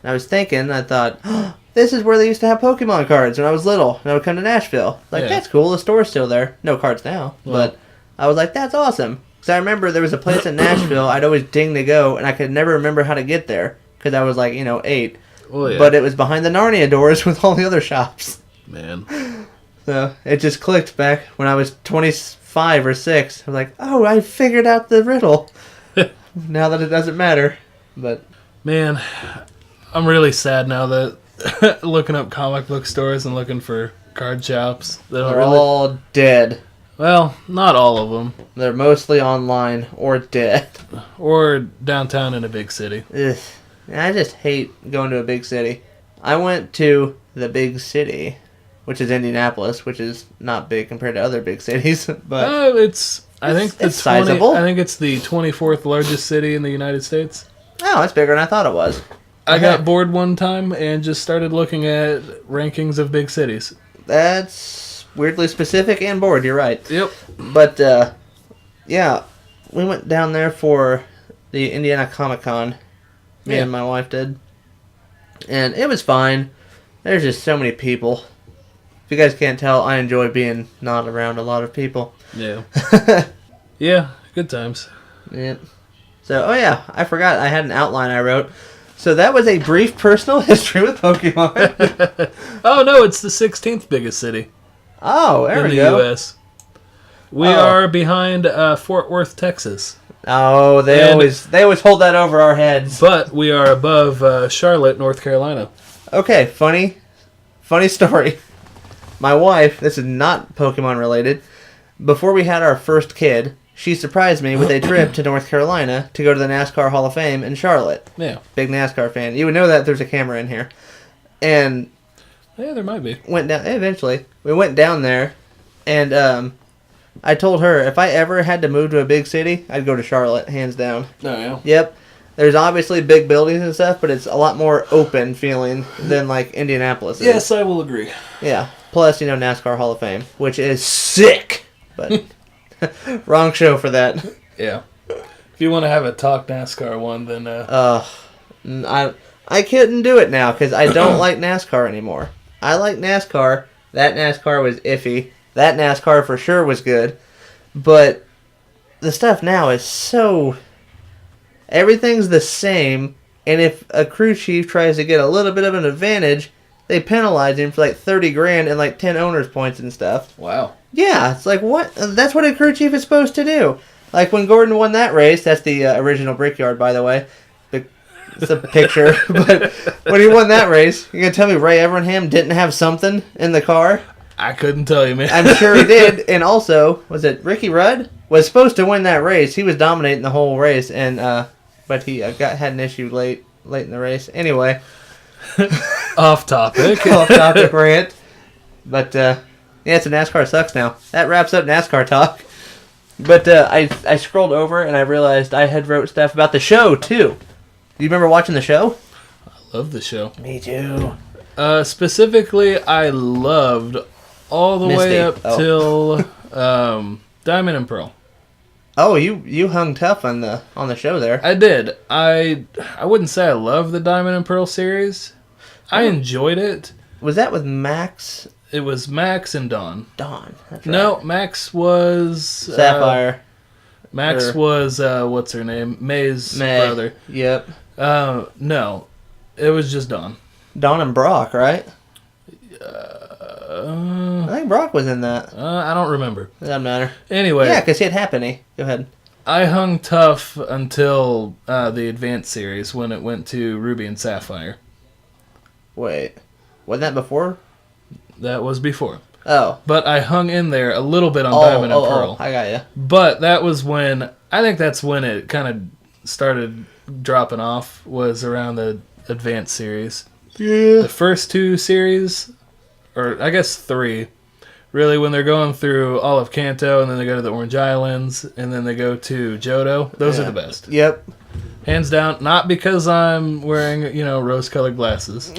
And I was thinking, I thought, oh, this is where they used to have Pokemon cards when I was little, and I would come to Nashville. Like, Yeah. that's cool. The store's still there. No cards now, Well. but I was like, that's awesome. Because I remember there was a place in Nashville I'd always ding to go, and I could never remember how to get there because I was like, 8. Well, yeah. But it was behind the Narnia doors with all the other shops. Man. So it just clicked back when I was 25 or 6. I was like, oh, I figured out the riddle. Now that it doesn't matter. But Man, I'm really sad now that looking up comic book stores and looking for card shops. They don't they're really. all dead. Well, not all of them. They're mostly online or dead. Or downtown in a big city. Ugh. I just hate going to a big city. I went to the big city, which is Indianapolis, which is not big compared to other big cities. But It's. I think it's the sizable. I think it's the 24th largest city in the United States. oh, it's bigger than I thought it was. I got bored one time and just started looking at rankings of big cities. That's weirdly specific and bored. You're right. Yep. But yeah, we went down there for the Indiana Comic Con. Me Yeah. and my wife did, and it was fine. There's just so many people. If you guys can't tell, I enjoy being not around a lot of people. Yeah. Yeah. Good times. Yep. So, oh yeah, I forgot I had an outline I wrote. So that was a brief personal history with Pokemon. Oh no, it's the 16th biggest city Oh, there in we the go. U.S. We Oh. are behind Fort Worth, Texas, Oh, they And- always hold that over our heads. but we are above Charlotte, North Carolina. Okay, funny story. My wife, this is not Pokemon related. Before we had our first kid, she surprised me with a trip to North Carolina to go to the NASCAR Hall of Fame in Charlotte. Yeah. Big NASCAR fan. You would know that if there's a camera in here. And Yeah, there might be. went down. Eventually, we went down there, and I told her if I ever had to move to a big city, I'd go to Charlotte, hands down. Oh yeah. Yep. There's obviously big buildings and stuff, but it's a lot more open feeling than like Indianapolis is. Yes, I will agree. Yeah. Plus, NASCAR Hall of Fame, which is sick. But wrong show for that. Yeah. If you want to have a talk NASCAR one, then I couldn't do it now because I don't like NASCAR anymore. I like NASCAR. That NASCAR was iffy. That NASCAR for sure was good. But the stuff now is so... Everything's the same, and if a crew chief tries to get a little bit of an advantage, they penalize him for like 30 grand and like 10 owner's points and stuff. Wow. Yeah, it's like, what? That's what a crew chief is supposed to do. Like when Gordon won that race, that's the original Brickyard, by the way. It's a picture. But when he won that race, you're going to tell me Ray Evernham didn't have something in the car? I couldn't tell you, man. I'm sure he did. And also, was it Ricky Rudd? Was supposed to win that race. He was dominating the whole race, and but he had an issue late in the race. Anyway. Off topic. Off topic rant. But, yeah, so NASCAR sucks now. That wraps up NASCAR talk. But I scrolled over and I realized I had wrote stuff about the show, too. Do you remember watching the show? I love the show. Me too. Specifically, I loved all the way up till Diamond and Pearl. Oh, you hung tough on the show there. I did. I wouldn't say I love the Diamond and Pearl series. I enjoyed it. Was that with Max? It was Max and Dawn. Dawn. That's right. No, Max was Sapphire. Max was what's her name? May's May. brother. Yep. No, it was just Dawn. Dawn and Brock, right? I think Brock was in that. I don't remember. It doesn't matter. Anyway. Yeah, because he had Happiny. Go ahead. I hung tough until the Advanced series when it went to Ruby and Sapphire. Wait. Wasn't that before? That was before. Oh. But I hung in there a little bit on Diamond and Pearl. I got you. But that was when... I think that's when it kind of started dropping off, was around the Advanced series. Yeah. The first two series, or I guess three, really when they're going through all of Kanto, and then they go to the Orange Islands, and then they go to Johto, those are the best. Yep. Hands down, not because I'm wearing, rose-colored glasses.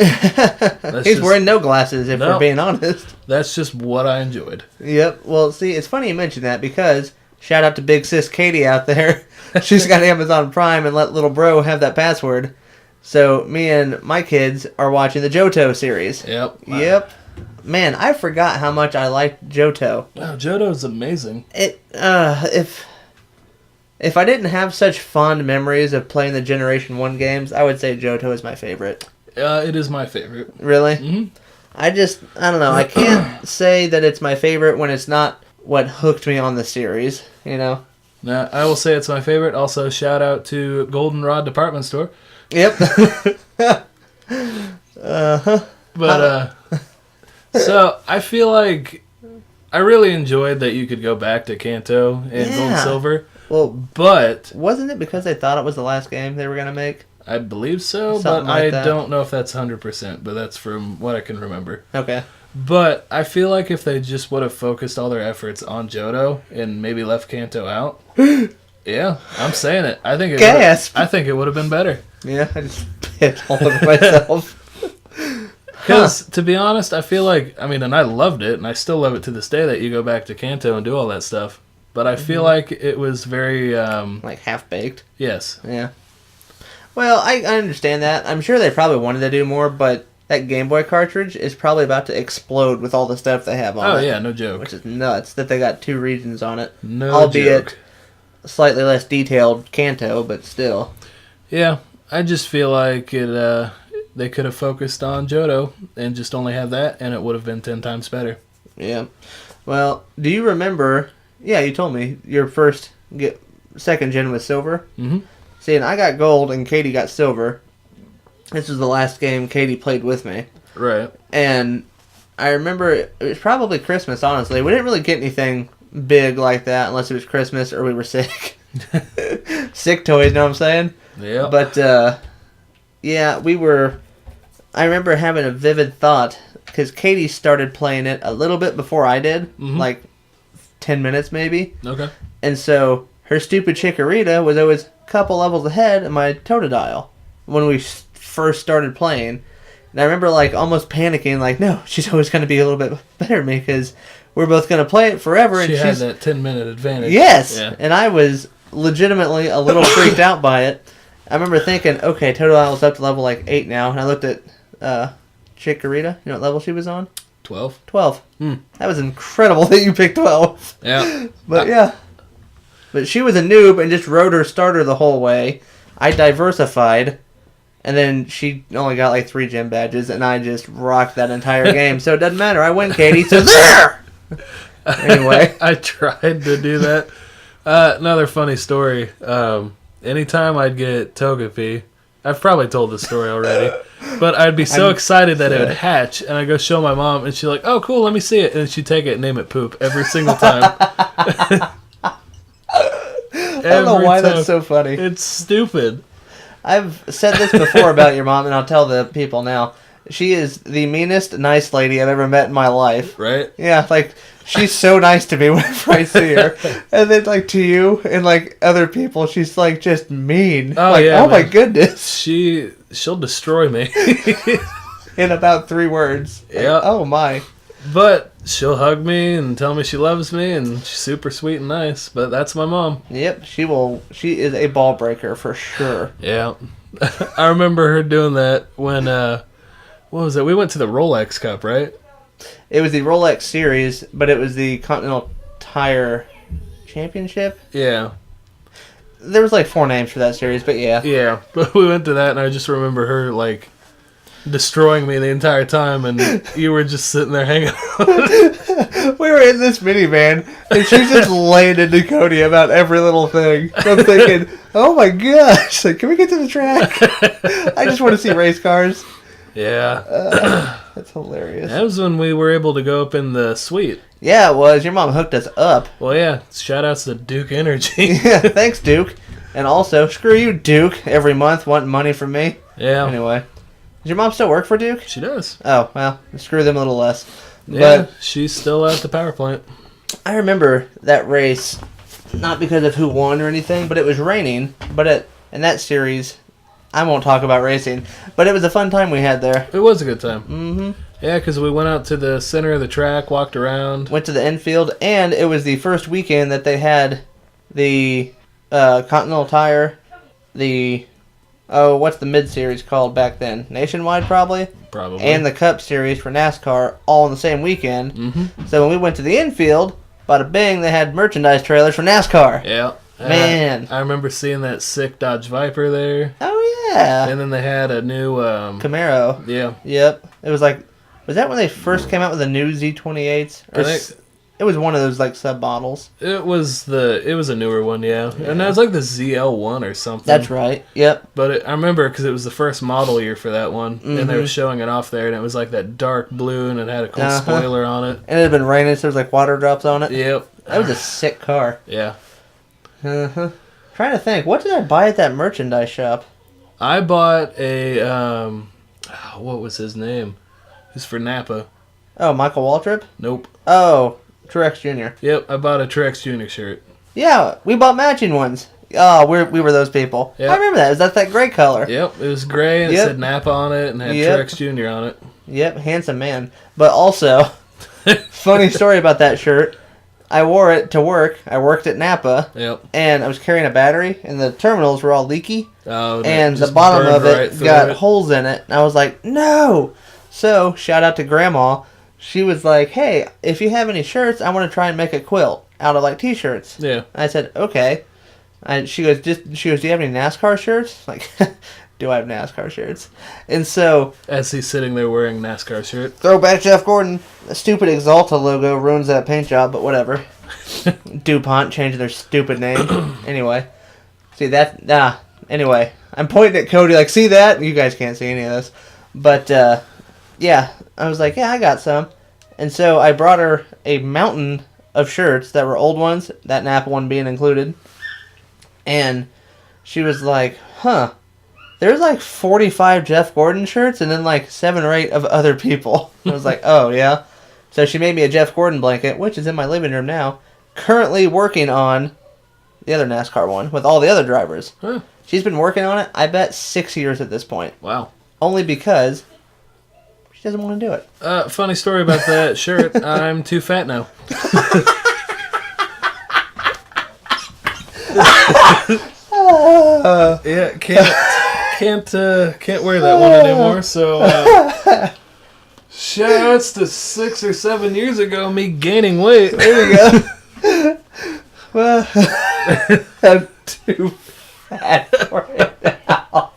He's wearing no glasses, if we're being honest. That's just what I enjoyed. Yep. Well, see, it's funny you mention that because, shout out to big sis Katie out there. She's got Amazon Prime and let little bro have that password. So, me and my kids are watching the Johto series. Yep. Yep. Man, I forgot how much I liked Johto. Wow, Johto's amazing. If I didn't have such fond memories of playing the Generation 1 games, I would say Johto is my favorite. It is my favorite. Really? Mm-hmm. I don't know. I can't say that it's my favorite when it's not what hooked me on the series, Now, I will say it's my favorite. Also, shout out to Goldenrod Department Store. Yep. But, so, I feel like I really enjoyed that you could go back to Kanto and Gold and Silver. Well, but... Wasn't it because they thought it was the last game they were going to make? I believe so, Something but like I that. don't know if that's 100%, but that's from what I can remember. Okay. But I feel like if they just would have focused all their efforts on Johto and maybe left Kanto out, yeah, I'm saying it. I think it would have been better. Yeah, I just hit all over myself. Because, to be honest, I feel like, and I loved it, and I still love it to this day that you go back to Kanto and do all that stuff. But I feel like it was very... like half-baked? Yes. Yeah. Well, I understand that. I'm sure they probably wanted to do more, but that Game Boy cartridge is probably about to explode with all the stuff they have on it. Oh, yeah, no joke. Which is nuts that they got 2 regions on it. No albeit joke. Slightly less detailed Kanto, but still. Yeah, I just feel like they could have focused on Johto and just only have that, and it would have been 10 times better. Yeah. Well, do you remember... Yeah, you told me your second gen was silver. Mm-hmm. See, and I got gold and Katie got silver. This was the last game Katie played with me. Right. And I remember it was probably Christmas, honestly. We didn't really get anything big like that unless it was Christmas or we were sick. Sick toys, know what I'm saying? Yeah. But, yeah, we were... I remember having a vivid thought because Katie started playing it a little bit before I did. Mm-hmm. Like 10 minutes maybe. Okay. And so her stupid Chikorita was always a couple levels ahead of my Totodile when we first started playing. And I remember almost panicking, no, she's always going to be a little bit better than me because we're both going to play it forever. She had that 10-minute advantage. Yes. Yeah. And I was legitimately a little freaked out by it. I remember thinking, okay, Totodile's up to level 8 now. And I looked at Chikorita. You know what level she was on? 12? 12. That was incredible that you picked 12. Yeah. But yeah. But she was a noob and just rode her starter the whole way. I diversified. And then she only got like 3 gym badges, and I just rocked that entire game. So it doesn't matter. I win, Katie. So there! Anyway. I tried to do that. Another funny story. Anytime I'd get Togepi, I've probably told this story already, but I'd be so excited that it would hatch, and I'd go show my mom, and she'd like, oh, cool, let me see it. And she'd take it and name it Poop every single time. I don't know why that's so funny. It's stupid. I've said this before about your mom, and I'll tell the people now. She is the meanest, nice lady I've ever met in my life. Right? Yeah, like, she's so nice to me whenever I see her. And then, like, to you and, like, other people, she's, like, just mean. Oh, like, yeah, oh my man. goodness. She'll destroy me. In about 3 words. Yeah. Oh, my. But she'll hug me and tell me she loves me, and she's super sweet and nice. But that's my mom. Yep, she is a ball breaker for sure. Yeah. I remember her doing that when, what was it? We went to the Rolex Cup, right? It was the Rolex Series, but it was the Continental Tire Championship. Yeah. There was like 4 names for that series, but yeah. Yeah. But we went to that, and I just remember her, like, destroying me the entire time, and you were just sitting there hanging out. We were in this minivan, and she's just laying into Cody about every little thing. I'm thinking, oh my gosh, like, can we get to the track? I just want to see race cars. Yeah. That's hilarious. That was when we were able to go up in the suite. Yeah, it was. Your mom hooked us up. Well, yeah. Shout outs to Duke Energy. Yeah, thanks, Duke. And also, screw you, Duke, every month wanting money from me. Yeah. Anyway. Does your mom still work for Duke? She does. Oh, well, screw them a little less. Yeah, But she's still at the power plant. I remember that race, not because of who won or anything, but it was raining. But in that series, I won't talk about racing, but it was a fun time we had there. It was a good time. Mm-hmm. Yeah, because we went out to the center of the track, walked around. Went to the infield, and it was the first weekend that they had the Continental Tire, what's the mid-series called back then? Nationwide, probably? Probably. And the Cup Series for NASCAR all in the same weekend. Mm-hmm. So when we went to the infield, bada bing, they had merchandise trailers for NASCAR. Yeah. Man. I remember seeing that sick Dodge Viper there. Oh, yeah. And then they had a new... Camaro. Yeah. Yep. It was like... Was that when they first came out with the new Z28s? I think... It was one of those, like, sub-models. It was a newer one, yeah. And that was like the ZL1 or something. That's right. Yep. But I remember because it was the first model year for that one, and they Mm-hmm. were showing it off there, and it was like that dark blue, and it had a cool spoiler on it. And it had been raining, so there was, like, water drops on it. Yep. That was a sick car. Yeah. Uh-huh. Trying to think. What did I buy at that merchandise shop? I bought a, what was his name? He's for Napa. Oh, Michael Waltrip? Nope. Oh, Truex Jr. Yep, I bought a Truex Jr. shirt. Yeah, we bought matching ones. Oh, we were those people. Yep. I remember that. Is that gray color? Yep, it was gray, and it said Napa on it, and had Truex Jr. on it. Yep, handsome man. But also, funny story about that shirt. I wore it to work. I worked at Napa. Yep. And I was carrying a battery, and the terminals were all leaky. Oh, And the just bottom burned of it right through got it. holes in it. And I was like, no! So, shout out to Grandma. She was like, hey, if you have any shirts, I want to try and make a quilt out of, like, t-shirts. Yeah. I said, okay. And she goes, do you have any NASCAR shirts? Like, do I have NASCAR shirts? And so... As he's sitting there wearing a NASCAR shirt. Throwback Jeff Gordon. The stupid Exalta logo ruins that paint job, but whatever. DuPont changed their stupid name. Anyway. See, that... Anyway. I'm pointing at Cody like, see that? You guys can't see any of this. But, yeah. I was like, yeah, I got some. And so I brought her a mountain of shirts that were old ones, that Napa one being included. And she was like, huh, there's like 45 Jeff Gordon shirts and then like 7 or 8 of other people. I was like, oh, yeah. So she made me a Jeff Gordon blanket, which is in my living room now, currently working on the other NASCAR one with all the other drivers. Huh. She's been working on it, I bet, 6 years at this point. Wow. Only because she doesn't want to do it. Funny story about that shirt. I'm too fat now. Yeah, can't wear that one anymore. So Shoutouts to 6 or 7 years ago, me gaining weight. There you go. Well, I'm too fat for it now.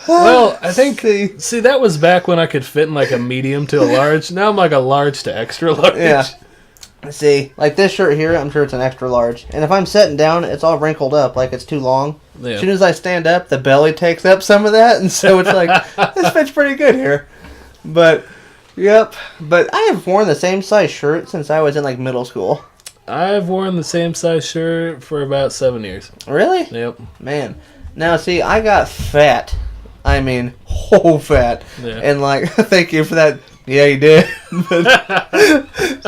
Well, I think, see, that was back when I could fit in like a medium to a large. Now I'm like a large to extra large. Yeah. See, like this shirt here, I'm sure it's an extra large. And if I'm sitting down, it's all wrinkled up, like it's too long. Yeah. As soon as I stand up, the belly takes up some of that, and so it's like, this fits pretty good here. But, yep. But I have worn the same size shirt since I was in like middle school. I've worn the same size shirt for about 7 years. Really? Yep. Man. Now, see, I got fat. I mean, whole fat. Yeah. And, like, thank you for that. Yeah, you did. But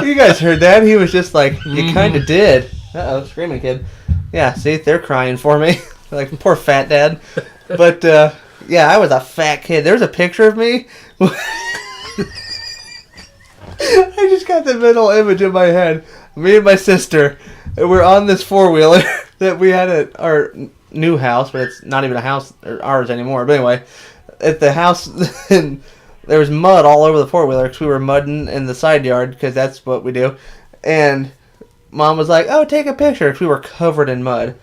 you guys heard that. He was just like, you kind of did. Uh-oh, screaming kid. Yeah, see, they're crying for me. Like, poor fat dad. But, yeah, I was a fat kid. There's a picture of me. I just got the mental image in my head. Me and my sister, we're on this four-wheeler that we had at our new house, but it's not even a house or ours anymore. But anyway, at the house, and there was mud all over the four-wheeler because we were mudding in the side yard because that's what we do. And Mom was like, oh, take a picture, because we were covered in mud.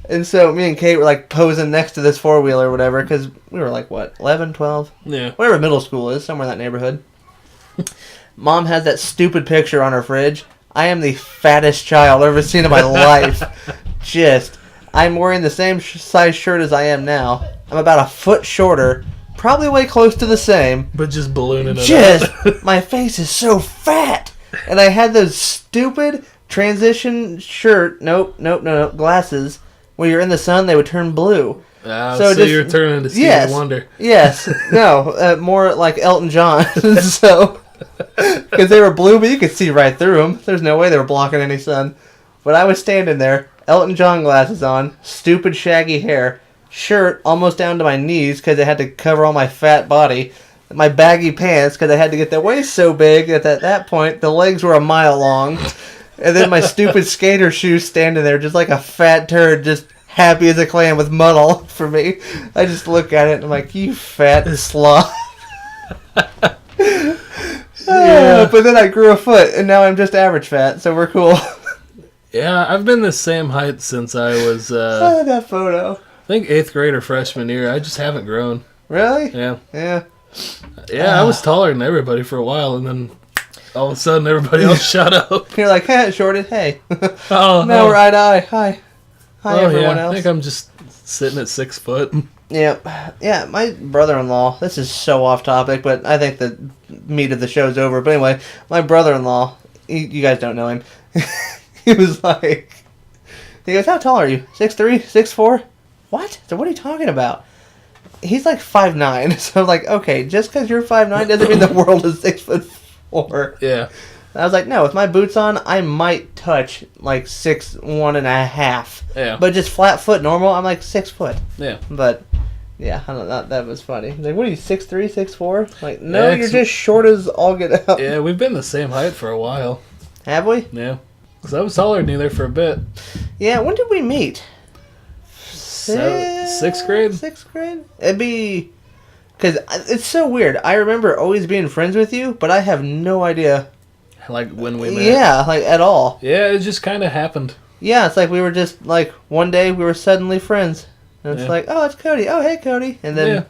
And so me and Kate were like posing next to this four-wheeler or whatever because we were like, what, 11, 12? Yeah. Whatever middle school is, somewhere in that neighborhood. Mom has that stupid picture on her fridge. I am the fattest child I've ever seen in my life. I'm wearing the same size shirt as I am now. I'm about a foot shorter. Probably way close to the same. But just ballooning it up. My face is so fat. And I had those stupid transition glasses. When you're in the sun, they would turn blue. So you're turning into Stevie Wonder. Yes. No, more like Elton John. So... Because they were blue, but you could see right through them. There's no way they were blocking any sun. But I was standing there, Elton John glasses on, stupid shaggy hair, shirt almost down to my knees because I had to cover all my fat body, my baggy pants because I had to get the waist so big that at that point the legs were a mile long, and then my stupid skater shoes standing there just like a fat turd, just happy as a clam with mud all for me. I just look at it and I'm like, you fat sloth. Yeah. But then I grew a foot, and now I'm just average fat, so we're cool. Yeah, I've been the same height since I was, that photo. I think 8th grade or freshman year. I just haven't grown. Really? Yeah. Yeah. Yeah, I was taller than everybody for a while, and then all of a sudden everybody else shot up. You're like, hey, shorted, hey. Oh, now we're eye to eye. Hi. Hi, everyone yeah, else. I think I'm just sitting at 6 foot. Yeah, my brother-in-law, this is so off topic, but I think the meat of the show's over. But anyway, my brother-in-law, you guys don't know him, he was like, he goes, how tall are you? 6'3", 6'4"? What? So what are you talking about? He's like 5'9", so I'm like, okay, just because you're 5'9" doesn't mean the world is 6'4". Yeah. I was like, no, with my boots on, I might touch like 6'1.5". Yeah. But just flat foot normal, I'm like 6 foot. Yeah. But yeah, I don't know. That was funny. Like, what are you, 6'3", 6'4"? Like, no, Yeah, you're just short as all get out. Yeah, we've been the same height for a while. Have we? Yeah. Because I was taller than you there for a bit. Yeah, when did we meet? 6th grade? 6th grade? It'd be... Because it's so weird. I remember always being friends with you, but I have no idea. Like when we met. Yeah, like at all. Yeah, it just kind of happened. Yeah, it's like we were just, like, one day we were suddenly friends. And it's like, oh, it's Cody. Oh, hey, Cody. And then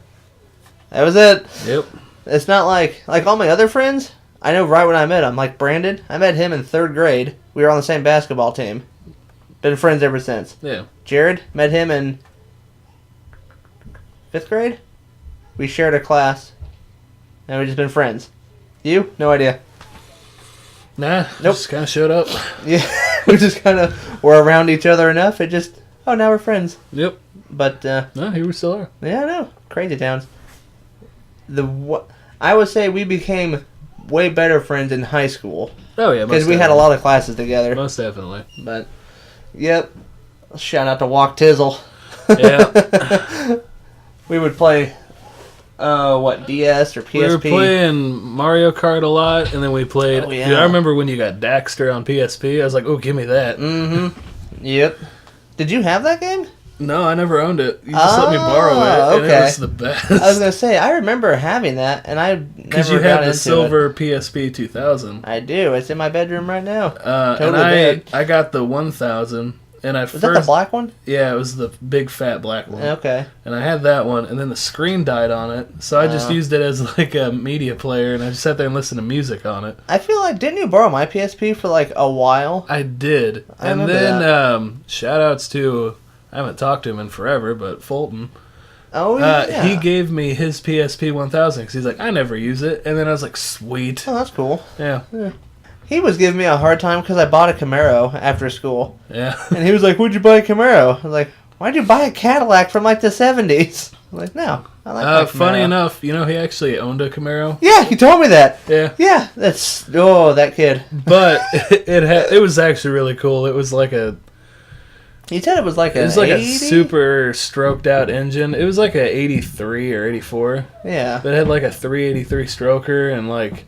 that was it. Yep. It's not like all my other friends, I know right when I met him. Like Brandon, I met him in 3rd grade. We were on the same basketball team. Been friends ever since. Yeah. Jared, met him in 5th grade. We shared a class. And we've just been friends. You? No idea. Nah, Nope. Just kind of showed up. Yeah, we just kind of were around each other enough. It just, oh, now we're friends. Yep. But, no, here we still are. Yeah, I know. Crazy towns. I would say we became way better friends in high school. Oh, yeah. Because we had a lot of classes together. Most definitely. But, yep. Shout out to Walk Tizzle. Yeah. We would play, DS or PSP? We were playing Mario Kart a lot, and then we played... Oh, yeah. Dude, I remember when you got Daxter on PSP. I was like, oh, give me that. Mm-hmm. Yep. Did you have that game? No, I never owned it. You just let me borrow it, and okay. it was the best. I was gonna say I remember having that, and I Because never you had got the into silver it. PSP 2000. I do. It's in my bedroom right now. Totally dead. I got the 1000, and Was that the black one? Yeah, it was the big fat black one. Okay. And I had that one, and then the screen died on it, so I just used it as like a media player, and I just sat there and listened to music on it. I feel like, didn't you borrow my PSP for like a while? I did. I And remember then, that. shout outs to, I haven't talked to him in forever, but Fulton. Oh, yeah. He gave me his PSP 1000, because he's like, I never use it. And then I was like, sweet. Oh, that's cool. Yeah. He was giving me a hard time because I bought a Camaro after school. Yeah. And he was like, what'd you buy a Camaro? I was like, why'd you buy a Cadillac from like the 70s? I'm like, no, I like my Camaro. Funny enough, you know, he actually owned a Camaro. Yeah, he told me that. Yeah. Yeah, that kid. But it was actually really cool. It was like a He said it was like It was an like 80? a super stroked out engine. It was like a 83 or 84. Yeah. But it had like a 383 stroker and like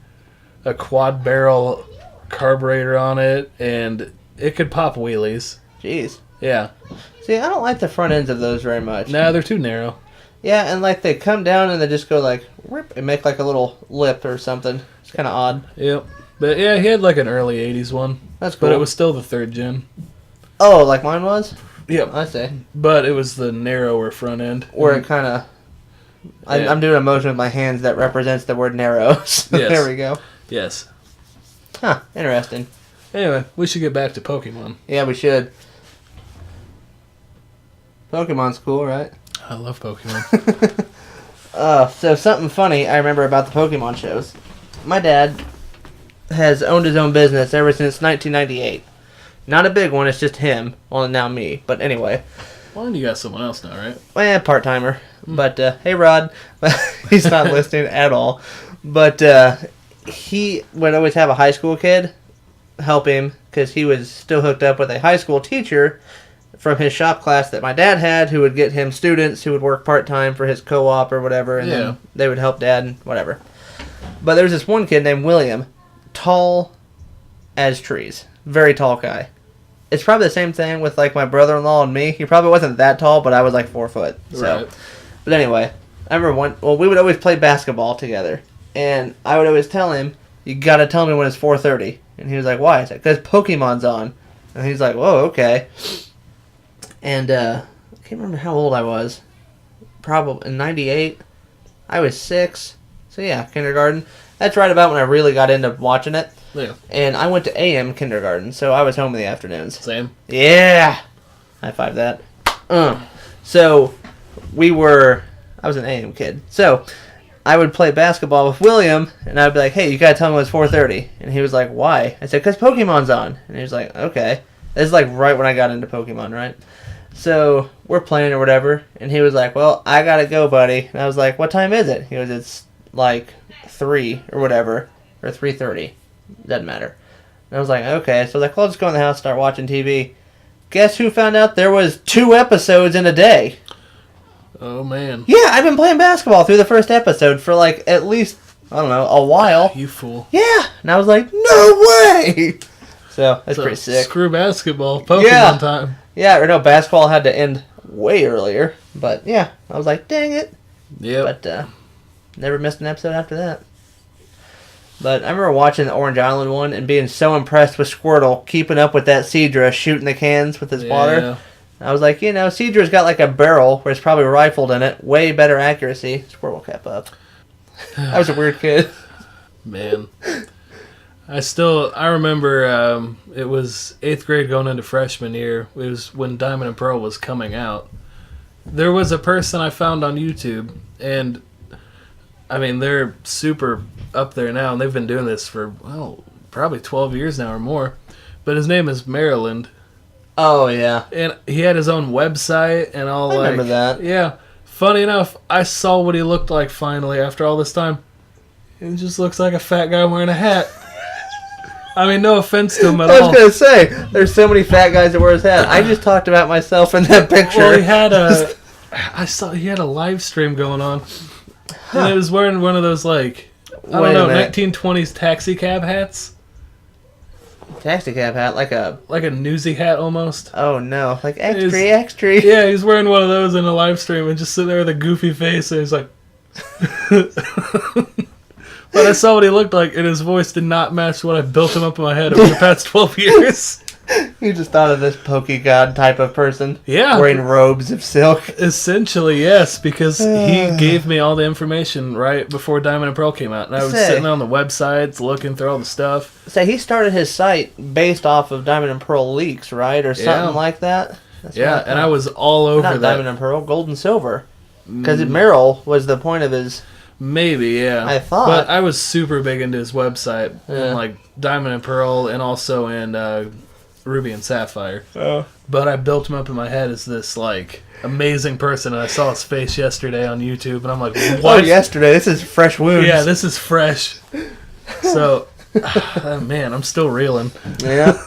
a quad barrel carburetor on it, and it could pop wheelies. Jeez. Yeah. See, I don't like the front ends of those very much. Nah, they're too narrow. Yeah, and like they come down and they just go like rip and make like a little lip or something. It's kind of odd. Yep. But yeah, he had like an early 80s one. That's cool. But it was still the third gen. Oh, like mine was? Yep. I see. But it was the narrower front end. Where it kind of... Yeah. I'm doing a motion with my hands that represents the word narrow. So Yes. There we go. Yes. Huh, interesting. Anyway, we should get back to Pokemon. Yeah, we should. Pokemon's cool, right? I love Pokemon. So something funny I remember about the Pokemon shows. My dad has owned his own business ever since 1998. Not a big one, it's just him. Well, now me. But anyway. Well, you got someone else now, right? Well, part-timer. But, hey, Rod. He's not listening at all. But, he would always have a high school kid help him because he was still hooked up with a high school teacher from his shop class that my dad had who would get him students who would work part-time for his co-op or whatever, and then they would help dad and whatever. But there was this one kid named William, tall as trees. Very tall guy. It's probably the same thing with like my brother-in-law and me. He probably wasn't that tall, but I was like 4 foot. So. Right. But anyway, I remember we would always play basketball together. And I would always tell him, you gotta tell me when it's 4:30. And he was like, why? I said, because Pokemon's on. And he's like, whoa, okay. And I can't remember how old I was. Probably in 98. I was 6. So yeah, kindergarten. That's right about when I really got into watching it. Yeah. And I went to AM kindergarten, so I was home in the afternoons. Same. Yeah! High five that. So, I was an AM kid. So, I would play basketball with William, and I'd be like, hey, you gotta tell me when it's 4:30. And he was like, why? I said, because Pokemon's on. And he was like, okay. This is like right when I got into Pokemon, right? So, we're playing or whatever, and he was like, well, I gotta go, buddy. And I was like, what time is it? He goes, it's like 3 or whatever, or 3:30. Doesn't matter. And I was like, okay. So I was like, well, I'll just go in the house, start watching TV. Guess who found out there was 2 episodes in a day? Oh, man. Yeah, I've been playing basketball through the first episode for like at least, I don't know, a while. You fool. Yeah. And I was like, no way! So, that's pretty sick. Screw basketball. Pokemon time. Yeah, or no, basketball had to end way earlier. But yeah, I was like, dang it. Yep. But never missed an episode after that. But I remember watching the Orange Island one and being so impressed with Squirtle keeping up with that Seadra shooting the cans with his water. I was like, Seadra's got like a barrel where it's probably rifled in it. Way better accuracy. Squirtle kept up. I was a weird kid. Man. I remember it was 8th grade going into freshman year. It was when Diamond and Pearl was coming out. There was a person I found on YouTube, and I mean, they're super up there now, and they've been doing this for, well, probably 12 years now or more. But his name is Maryland. Oh, yeah. And he had his own website and all. I remember that. Yeah. Funny enough, I saw what he looked like finally after all this time. He just looks like a fat guy wearing a hat. I mean, no offense to him at all. I was going to say, there's so many fat guys that wear his hat. I just talked about myself in that picture. Well, he had a live stream going on. And it was wearing one of those, like, I don't know, 1920s taxi cab hats. Taxi cab hat, like a newsy hat almost. oh no, like extra, He's- extra. Yeah, he's wearing one of those in a live stream and just sitting there with a goofy face, and he's like. But I saw what he looked like, and his voice did not match what I built him up in my head over the past 12 years. You just thought of this Pokegod type of person. Yeah. Wearing robes of silk. Essentially, yes, because he gave me all the information right before Diamond and Pearl came out. And I was sitting on the websites looking through all the stuff. So he started his site based off of Diamond and Pearl leaks, right? Or something like that? That's Yeah, and I was all over Not that. Diamond and Pearl, Gold and Silver. Because Meryl was the point of his... Maybe, yeah. I thought. But I was super big into his website. Yeah. And like Diamond and Pearl and also in Ruby and Sapphire. Oh. But I built him up in my head as this like amazing person, and I saw his face yesterday on YouTube, and I'm like, what? Oh, yesterday. This is fresh wounds. Yeah, this is fresh. So, man, I'm still reeling. Yeah.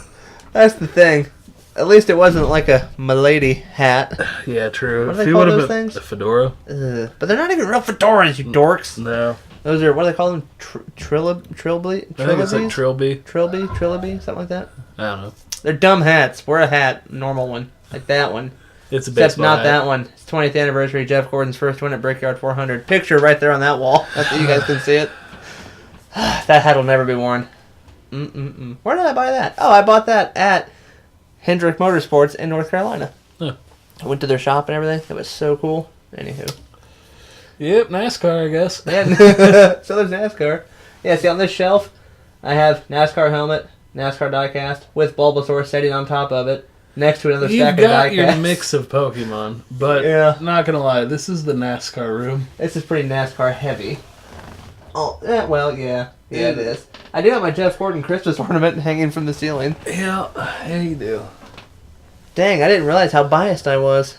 That's the thing. At least it wasn't like a milady hat. Yeah, true. What do If they he call would've those been things? a fedora. But they're not even real fedoras, you dorks. No, Those are, what do they call them? Trilby? I think it's like Trilby. Trilby? Something like that? I don't know. They're dumb hats. Wear a hat. Normal one. Like that one. It's a Except baseball not hat. that one. It's 20th anniversary. Jeff Gordon's first win at Brickyard 400. Picture right there on that wall. That's you guys can see it. That hat will never be worn. Where did I buy that? Oh, I bought that at Hendrick Motorsports in North Carolina. Huh. I went to their shop and everything. It was so cool. Anywho. Yep, NASCAR, I guess. Yeah. So there's NASCAR. Yeah, see on this shelf, I have NASCAR helmet, NASCAR diecast, with Bulbasaur sitting on top of it, next to another You've stack of got diecasts. your mix of Pokemon, but Yeah. not gonna lie, this is the NASCAR room. This is pretty NASCAR heavy. Oh, well, yeah. Yeah, it is. I do have my Jeff Gordon Christmas ornament hanging from the ceiling. Yeah, you do. Dang, I didn't realize how biased I was.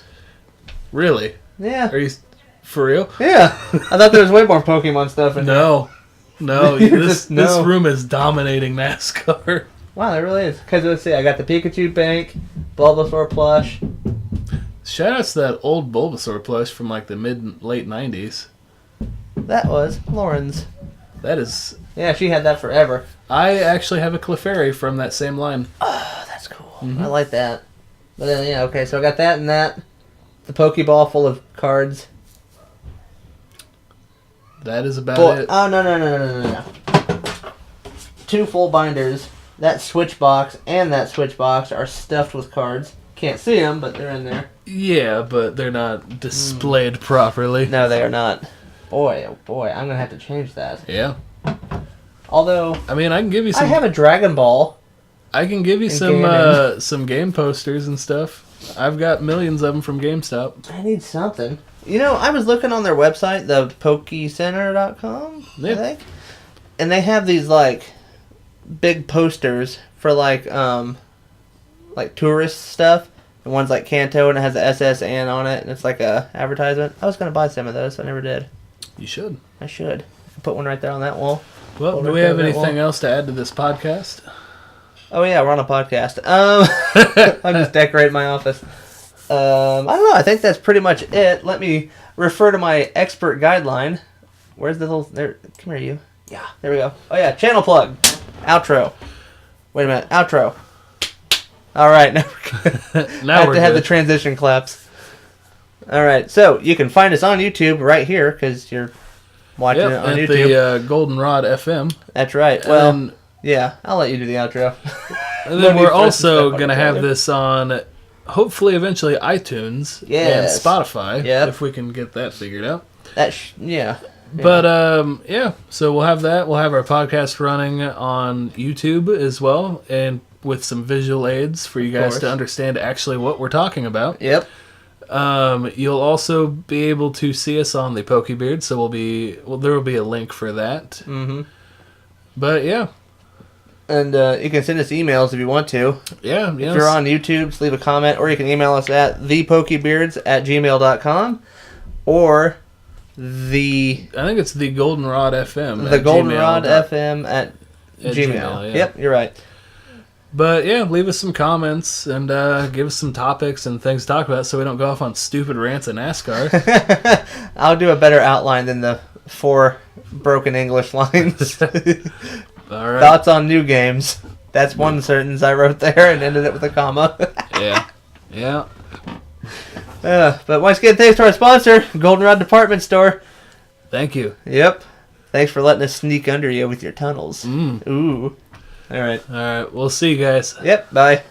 Really? Yeah. Are you for real? Yeah. I thought there was way more Pokemon stuff in there. No. You're this just no. room is dominating NASCAR. Wow, there really is. Because let's see, I got the Pikachu bank, Bulbasaur plush. Shout out to that old Bulbasaur plush from like the late 90s. That was Lauren's. That is... Yeah, she had that forever. I actually have a Clefairy from that same line. Oh, that's cool. I like that. But then, yeah, okay, so I got that and that. The Pokeball full of cards. That is about Boy, it. oh, no. 2 full binders. That Switch box and that Switch box are stuffed with cards. Can't see them, but they're in there. Yeah, but they're not displayed properly. No, they are not. Boy, oh boy, I'm going to have to change that. Yeah. Although, I mean, I can give you some... I have a Dragon Ball. I can give you some game posters and stuff. I've got millions of them from GameStop. I need something. You know, I was looking on their website, the PokeCenter.com, I think. And they have these, like, big posters for, like tourist stuff. And one's like Kanto, and it has the SSN on it, and it's like a advertisement. I was going to buy some of those, so I never did. You should. I should. I can put one right there on that wall. Well, do we have anything else to add to this podcast? Oh, yeah, we're on a podcast. I'm just decorating my office. I don't know. I think that's pretty much it. Let me refer to my expert guideline. Where's the little... There, come here, you. Yeah, there we go. Oh, yeah, channel plug. Outro. Wait a minute. Outro. All right. Now we're good. Now I have we're to have good. the transition claps. All right. So, you can find us on YouTube right here, because you're watching it on at YouTube. the Goldenrod FM. That's right. Well, And yeah, I'll let you do the outro. And then No need we're for us to also step on going to each have other. this on, hopefully, eventually, iTunes Yes. and Spotify, Yep. if we can get that figured out. Yeah. But, yeah, so we'll have that. We'll have our podcast running on YouTube as well, and with some visual aids for you guys course. to understand actually what we're talking about. Yep. You'll also be able to see us on the Pokebeard, so there will be a link for that. Mm-hmm. But, yeah. And you can send us emails if you want to. Yeah, If you're on YouTube, just leave a comment, or you can email us at thepokebeards@gmail.com, or I think it's the Goldenrod FM. the Goldenrod FM at Gmail. yeah. Yep, you're right. But yeah, leave us some comments and give us some topics and things to talk about so we don't go off on stupid rants of NASCAR. I'll do a better outline than the 4 broken English lines. All right. Thoughts on new games. That's one sentence I wrote there and ended it with a comma. Yeah. Yeah. But once again, thanks to our sponsor, Goldenrod Department Store. Thank you. Yep. Thanks for letting us sneak under you with your tunnels. Mm. Ooh. All right. All right. We'll see you guys. Yep. Bye.